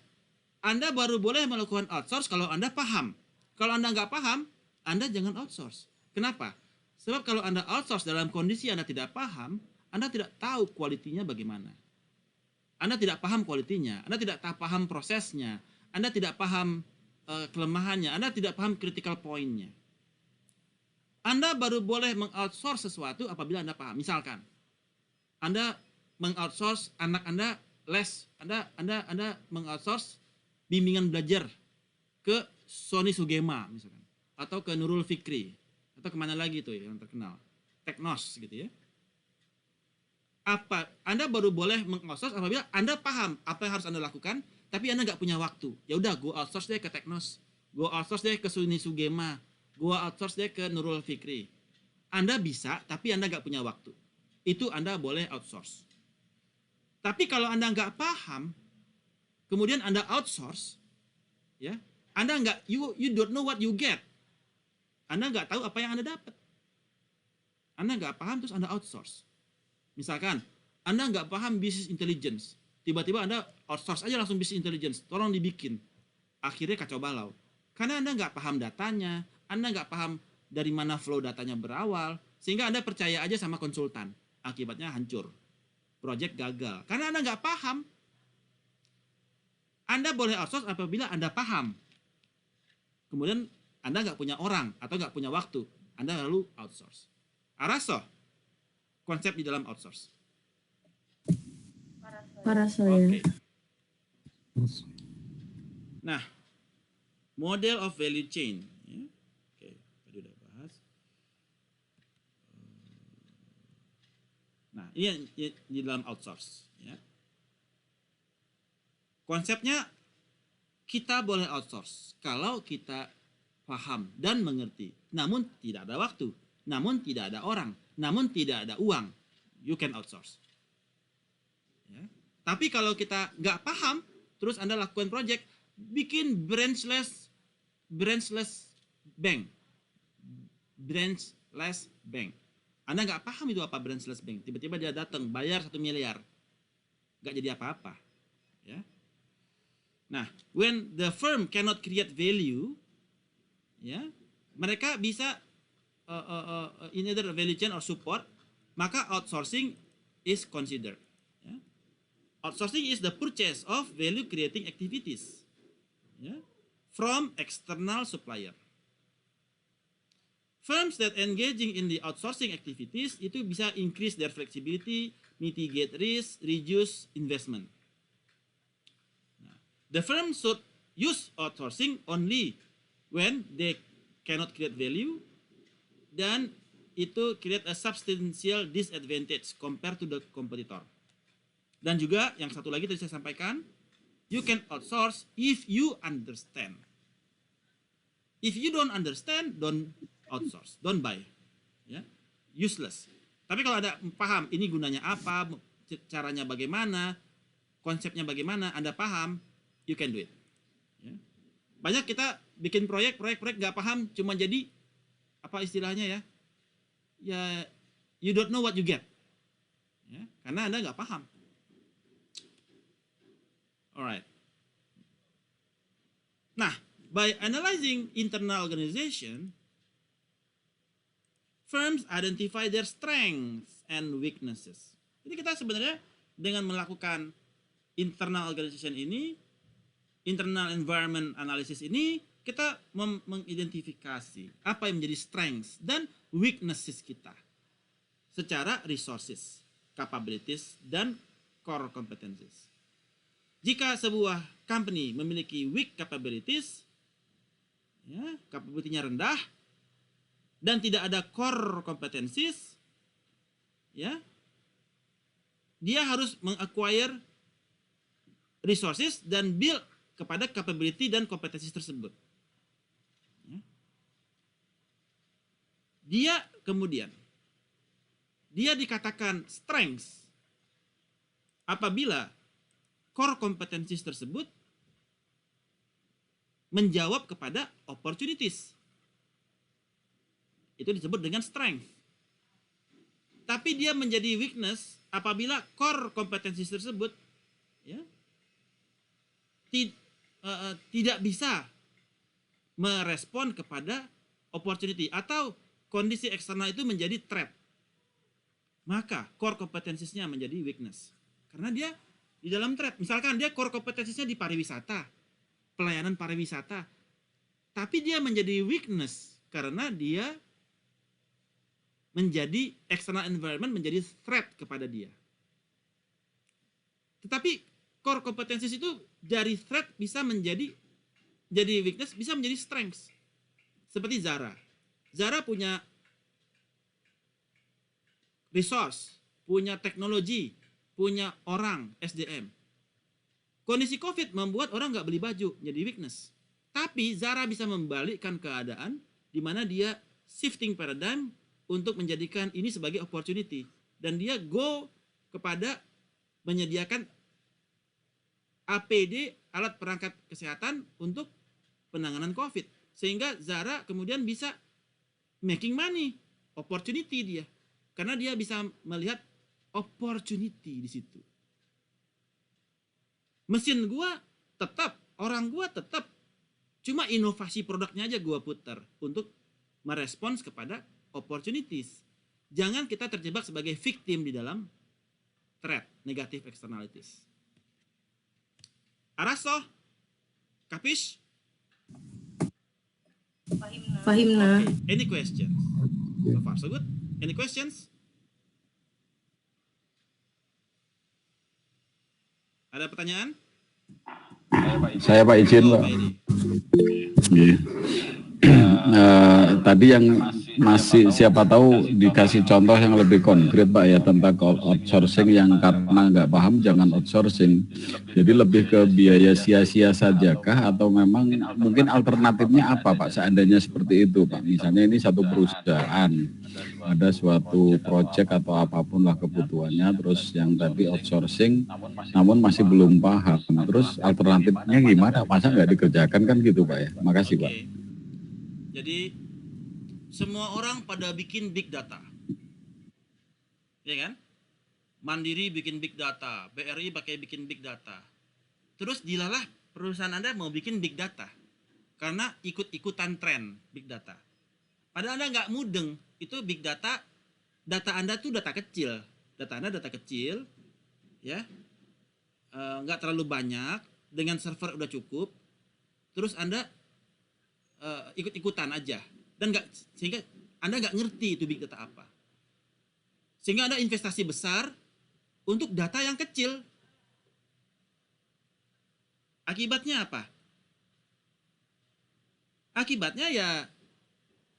Anda baru boleh melakukan outsource kalau Anda paham. Kalau Anda nggak paham, Anda jangan outsource. Kenapa? Sebab kalau Anda outsource dalam kondisi Anda tidak paham, Anda tidak tahu kualitinya bagaimana. Anda tidak paham kualitinya, Anda tidak paham prosesnya, Anda tidak paham kelemahannya, Anda tidak paham critical point-nya. Anda baru boleh meng-outsource sesuatu apabila Anda paham. Misalkan, Anda meng-outsource anak Anda les, Anda meng-outsource bimbingan belajar ke Sony Sugema misalkan, atau ke Nurul Fikri, atau kemana lagi tuh yang terkenal, Teknos gitu ya. Anda baru boleh meng-outsource apabila Anda paham apa yang harus Anda lakukan, tapi Anda nggak punya waktu. Ya udah, gue outsource deh ke Teknos, gue outsource deh ke Sony Sugema, gue outsource deh ke Nurul Fikri. Anda bisa, tapi Anda nggak punya waktu. Itu Anda boleh outsource. Tapi kalau Anda nggak paham, kemudian Anda outsource, ya, Anda nggak, you don't know what you get. Anda nggak tahu apa yang Anda dapat. Anda nggak paham terus Anda outsource. Misalkan Anda nggak paham business intelligence, tiba-tiba Anda outsource aja langsung business intelligence, tolong dibikin. Akhirnya kacau balau. Karena Anda nggak paham datanya, Anda nggak paham dari mana flow datanya berawal, sehingga Anda percaya aja sama konsultan. Akibatnya hancur. Project gagal. Karena Anda nggak paham. Anda boleh outsource apabila Anda paham. Kemudian Anda nggak punya orang atau nggak punya waktu, Anda lalu outsource. Araso, konsep di dalam outsource. Para saya. Oke. Nah, model of value chain. Ya. Oke, tadi udah bahas. Nah, ini yang di dalam outsource. Ya. Konsepnya kita boleh outsource kalau kita paham dan mengerti. Namun tidak ada waktu, namun tidak ada orang, namun tidak ada uang. You can outsource. Ya. Tapi kalau kita nggak paham, terus Anda lakukan project, bikin branchless bank. Branchless bank. Anda nggak paham itu apa branchless bank. Tiba-tiba dia datang, bayar 1 miliar. Nggak jadi apa-apa. Ya. Nah, when the firm cannot create value, ya, mereka bisa in either value chain or support, maka outsourcing is considered. Ya. Outsourcing is the purchase of value creating activities, ya, from external supplier. Firms that engaging in the outsourcing activities itu bisa increase their flexibility, mitigate risk, reduce investment. The firm should use outsourcing only when they cannot create value dan itu create a substantial disadvantage compared to the competitor. Dan juga yang satu lagi tadi saya sampaikan, you can outsource if you understand. If you don't understand, don't outsource, don't buy. Ya, useless. Tapi kalau ada paham ini gunanya apa, caranya bagaimana, konsepnya bagaimana, Anda paham, you can do it. Ya. Banyak kita bikin proyek nggak paham, cuma jadi apa istilahnya ya? Ya, you don't know what you get. Ya, karena Anda nggak paham. Alright. Nah, by analyzing internal organization, firms identify their strengths and weaknesses. Jadi kita sebenarnya dengan melakukan internal organization ini, internal environment analysis ini, kita mengidentifikasi apa yang menjadi strengths dan weaknesses kita secara resources, capabilities, dan core competencies. Jika sebuah company memiliki weak capabilities, ya, capability-nya rendah, dan tidak ada core competencies, ya, dia harus meng-acquire resources dan build kepada capability dan kompetensi tersebut. Ya. Dia kemudian, dia dikatakan strengths apabila core competencies tersebut menjawab kepada opportunities. Itu disebut dengan strength. Tapi dia menjadi weakness apabila core kompetensi tersebut, ya, tidak bisa merespon kepada opportunity atau kondisi eksternal itu menjadi threat. Maka core kompetensinya menjadi weakness. Karena dia di dalam threat. Misalkan dia core kompetensinya di pariwisata, pelayanan pariwisata. Tapi dia menjadi weakness karena dia menjadi external environment menjadi threat kepada dia. Tetapi core competencies itu dari threat bisa menjadi weakness, bisa menjadi strength. Seperti Zara. Zara punya resource, punya teknologi, punya orang, SDM. Kondisi COVID membuat orang nggak beli baju, jadi weakness. Tapi Zara bisa membalikkan keadaan di mana dia shifting paradigm untuk menjadikan ini sebagai opportunity. Dan dia go kepada menyediakan APD, alat perangkat kesehatan untuk penanganan COVID. Sehingga Zara kemudian bisa making money, opportunity dia. Karena dia bisa melihat opportunity di situ. Mesin gua tetap, orang gua tetap. Cuma inovasi produknya aja gua putar untuk merespons kepada opportunities. Jangan kita terjebak sebagai victim di dalam threat, negative externalities. Araso? Kapish? Fahimna. Okay. Any questions? So far so good. Any questions? Ada pertanyaan? Saya Pak izin, Pak. Pak Edi. Iya. Tadi yang masih siapa tahu dikasih contoh yang lebih konkret Pak ya tentang outsourcing yang karena nggak paham jangan outsourcing. Jadi lebih ke biaya sia-sia sajakah atau memang mungkin alternatifnya apa Pak seandainya seperti itu Pak? Misalnya ini satu perusahaan ada suatu project atau apapun lah kebutuhannya terus yang tadi outsourcing namun masih belum paham. Terus alternatifnya gimana? Masa nggak dikerjakan kan gitu Pak ya? Makasih Pak. Oke. Jadi semua orang pada bikin big data, ya kan? Mandiri bikin big data, BRI pakai bikin big data. Terus dilalah perusahaan Anda mau bikin big data karena ikut-ikutan tren big data. Padahal Anda nggak mudeng, itu big data, data Anda tuh data kecil, ya, nggak terlalu banyak, dengan server udah cukup. Terus Anda ikut-ikutan aja dan sehingga Anda nggak ngerti itu big data apa, sehingga Anda investasi besar untuk data yang kecil. Akibatnya apa? Akibatnya ya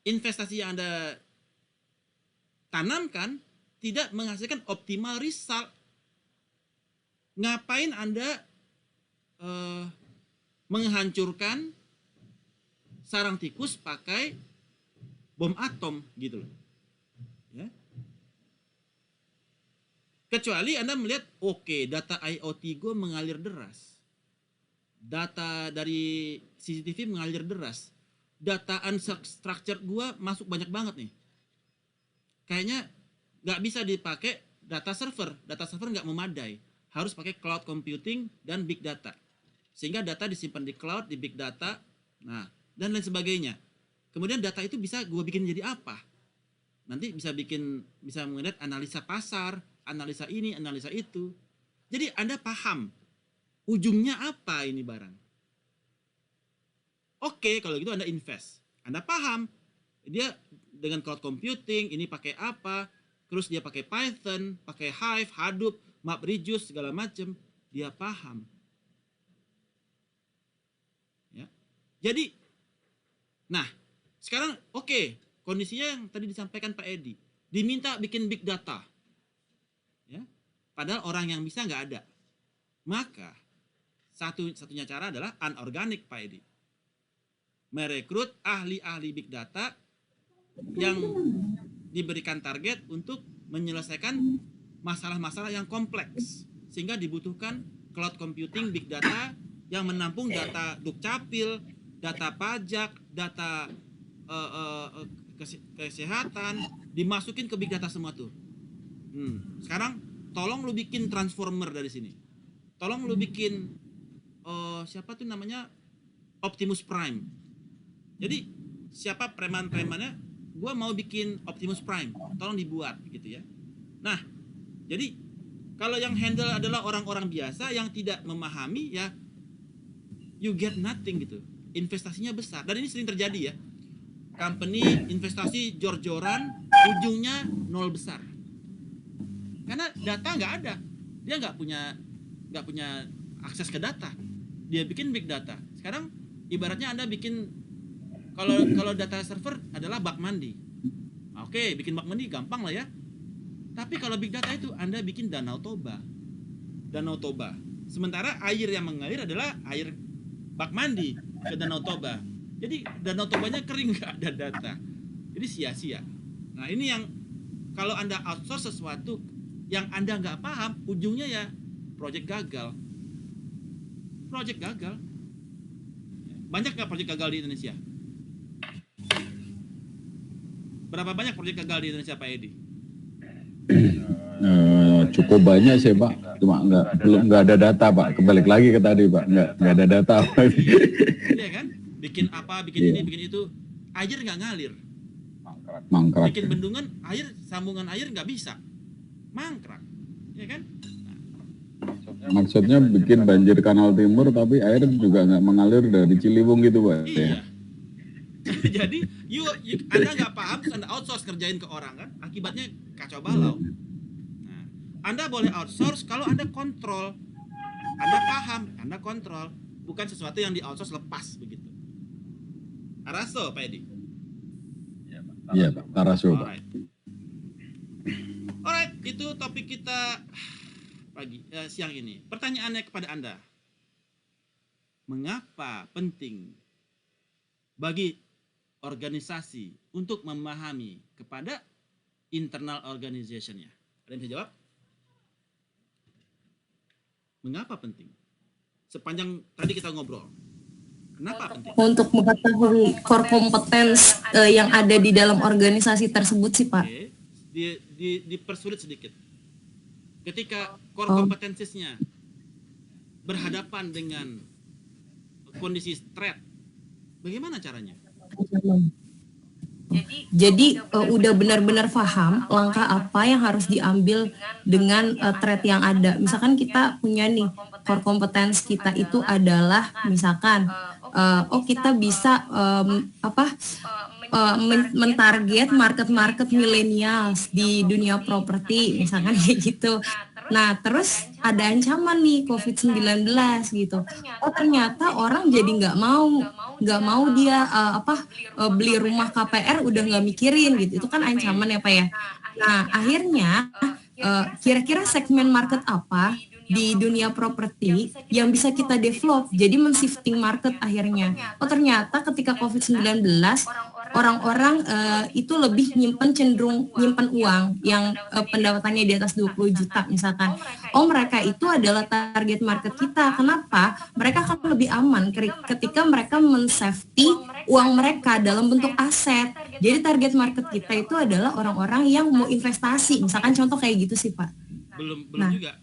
investasi yang Anda tanamkan tidak menghasilkan optimal result. Ngapain Anda menghancurkan sarang tikus pakai bom atom gitu loh. Ya. Kecuali Anda melihat, oke, data IoT gue mengalir deras. Data dari CCTV mengalir deras. Data unstructured gue masuk banyak banget nih. Kayaknya nggak bisa dipakai data server. Data server nggak memadai. Harus pakai cloud computing dan big data. Sehingga data disimpan di cloud, di big data. Nah, dan lain sebagainya. Kemudian data itu bisa gue bikin jadi apa? Nanti bisa melihat analisa pasar, analisa ini, analisa itu. Jadi Anda paham ujungnya apa ini barang. Oke, kalau gitu Anda invest. Anda paham dia dengan cloud computing ini pakai apa, terus dia pakai Python, pakai Hive, Hadoop, MapReduce segala macam, dia paham. Ya. Jadi nah, sekarang oke, kondisinya yang tadi disampaikan Pak Edi, diminta bikin big data, ya, padahal orang yang bisa nggak ada. Maka satunya cara adalah anorganik Pak Edi, merekrut ahli-ahli big data yang diberikan target untuk menyelesaikan masalah-masalah yang kompleks, sehingga dibutuhkan cloud computing big data yang menampung data dukcapil, data pajak, data kesehatan, dimasukin ke big data semua tuh. Sekarang tolong lu bikin transformer dari sini. Tolong lu bikin siapa tuh namanya Optimus Prime. Jadi siapa preman-premannya, gue mau bikin Optimus Prime, tolong dibuat gitu ya. Nah, jadi kalau yang handle adalah orang-orang biasa yang tidak memahami, ya you get nothing gitu. Investasinya besar, dan ini sering terjadi ya. Company investasi jor-joran, ujungnya nol besar. Karena data nggak ada, dia nggak punya akses ke data. Dia bikin big data. Sekarang ibaratnya Anda bikin, kalau data server adalah bak mandi. Oke, bikin bak mandi gampang lah ya. Tapi kalau big data itu Anda bikin Danau Toba. Sementara air yang mengalir adalah air bak mandi ke Danau Toba. Jadi Danau Tobanya kering, nggak ada data. Jadi sia-sia. Nah ini yang kalau Anda outsource sesuatu yang Anda nggak paham, ujungnya ya project gagal. Banyak nggak project gagal di Indonesia? Berapa banyak project gagal di Indonesia Pak Edi? Cukup banyak sih Pak, cuma nggak ada data Pak. Kebalik lagi ke tadi Pak, nggak ada data. Iya kan? Bikin apa, bikin ini, bikin itu, air nggak ngalir. Mangkrak. Bikin bendungan, sambungan air nggak bisa, mangkrak, ya kan? Maksudnya bikin banjir kanal timur, tapi air juga nggak mengalir dari Ciliwung gitu Pak. Iya. Jadi Anda nggak paham, terus Anda outsource kerjain ke orang kan, akibatnya kacau balau. Nah, Anda boleh outsource kalau Anda kontrol, Anda paham, Anda kontrol, bukan sesuatu yang di outsource lepas begitu. Araso, Pak Edi. Iya Pak, Taraso Pak. Alright, itu topik kita siang ini. Pertanyaannya kepada Anda. Mengapa penting bagi organisasi untuk memahami kepada internal organization-nya? Ada yang bisa jawab? Mengapa penting? Sepanjang tadi kita ngobrol. Kenapa penting? Untuk mengetahui core competence yang ada di dalam organisasi tersebut sih Pak. Oke. Dipersulit sedikit. Ketika core competence-nya berhadapan dengan kondisi threat, bagaimana caranya? Jadi udah benar-benar paham langkah apa yang harus diambil dengan threat yang ada. Misalkan kita punya nih core competence kita itu adalah misalkan kita bisa mentarget market millennials di dunia properti misalkan kayak gitu. Nah, terus ada ancaman nih COVID-19 gitu. Oh, ternyata orang jadi nggak mau dia beli rumah KPR udah nggak mikirin gitu. Itu kan ancaman ya Pak ya. Nah, akhirnya kira-kira segmen market apa di dunia properti yang bisa kita develop jadi men-shifting market akhirnya. Oh, ternyata ketika COVID-19 orang-orang itu lebih cenderung nyimpen uang yang pendapatannya di atas 20 juta misalkan. Oh, mereka itu adalah target market kita. Kenapa? Mereka akan lebih aman ketika mereka men-safety uang mereka dalam bentuk aset. Jadi target market kita itu adalah orang-orang yang mau investasi. Misalkan contoh kayak gitu sih, Pak. Belum juga.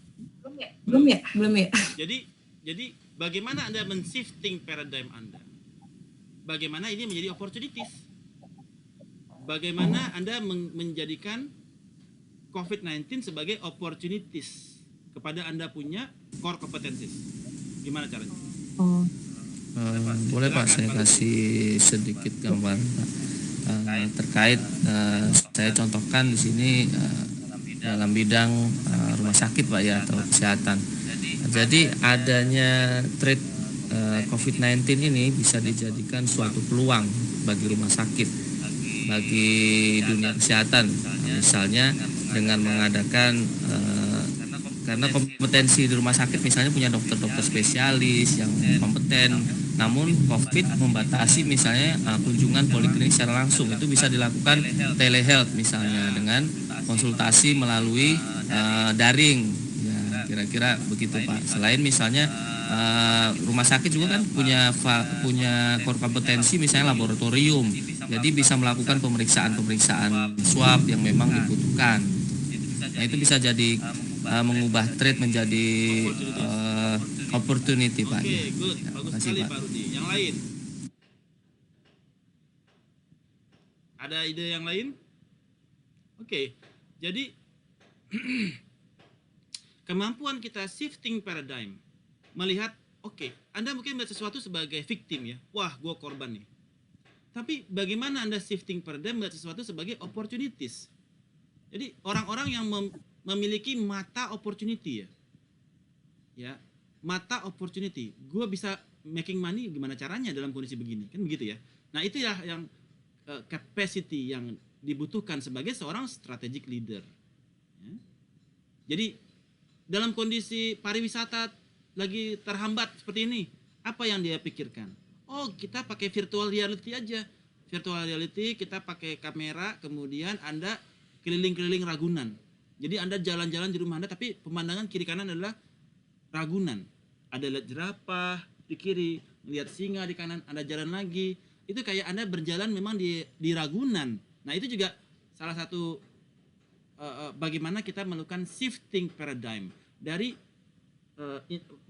Belum ya. Jadi bagaimana Anda men-shifting paradigm Anda? Bagaimana ini menjadi opportunities? Bagaimana Anda menjadikan COVID-19 sebagai opportunities kepada Anda punya core competencies? Gimana caranya? Boleh Pak, saya kasih sedikit gambar Pak. Terkait saya contohkan di sini dalam bidang rumah sakit Pak ya, atau kesehatan. Jadi adanya threat COVID-19 ini bisa dijadikan suatu peluang bagi rumah sakit, bagi dunia kesehatan. Misalnya dengan mengadakan karena kompetensi di rumah sakit misalnya punya dokter-dokter spesialis yang kompeten, namun COVID membatasi misalnya kunjungan poliklinik secara langsung. Itu bisa dilakukan telehealth misalnya dengan konsultasi melalui daring, ya kira-kira begitu Pak. Selain misalnya rumah sakit juga kan punya core kompetensi misalnya laboratorium, jadi bisa melakukan pemeriksaan swab yang memang dibutuhkan. Nah, itu bisa jadi mengubah trade menjadi opportunity Pak. Oke, good. Ya, Bagus kasih, sekali Pak. Pak Rudi. Yang lain? Ada ide yang lain? Oke. Jadi kemampuan kita shifting paradigm, melihat Anda mungkin melihat sesuatu sebagai victim ya. Wah, gue korban nih. Tapi bagaimana Anda shifting paradigm melihat sesuatu sebagai opportunities? Jadi orang-orang yang memiliki mata opportunity ya, mata opportunity. Gue bisa making money gimana caranya dalam kondisi begini, kan begitu ya. Nah, itu ya yang capacity yang dibutuhkan sebagai seorang strategic leader. Ya. Jadi dalam kondisi pariwisata lagi terhambat seperti ini, apa yang dia pikirkan? Oh, kita pakai virtual reality aja. Virtual reality kita pakai kamera, kemudian Anda keliling-keliling Ragunan. Jadi Anda jalan-jalan di rumah Anda, tapi pemandangan kiri kanan adalah Ragunan. Ada lihat jerapah di kiri, lihat singa di kanan, Anda jalan lagi. Itu kayak Anda berjalan memang di Ragunan. Nah, itu juga salah satu bagaimana kita melakukan shifting paradigm dari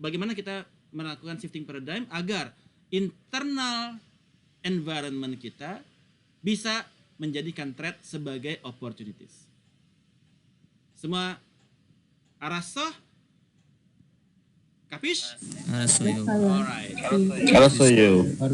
bagaimana kita melakukan shifting paradigm agar internal environment kita bisa menjadikan threat sebagai opportunities. Semua arasoh? Kapish? Arasoh. Alright. Arasoh.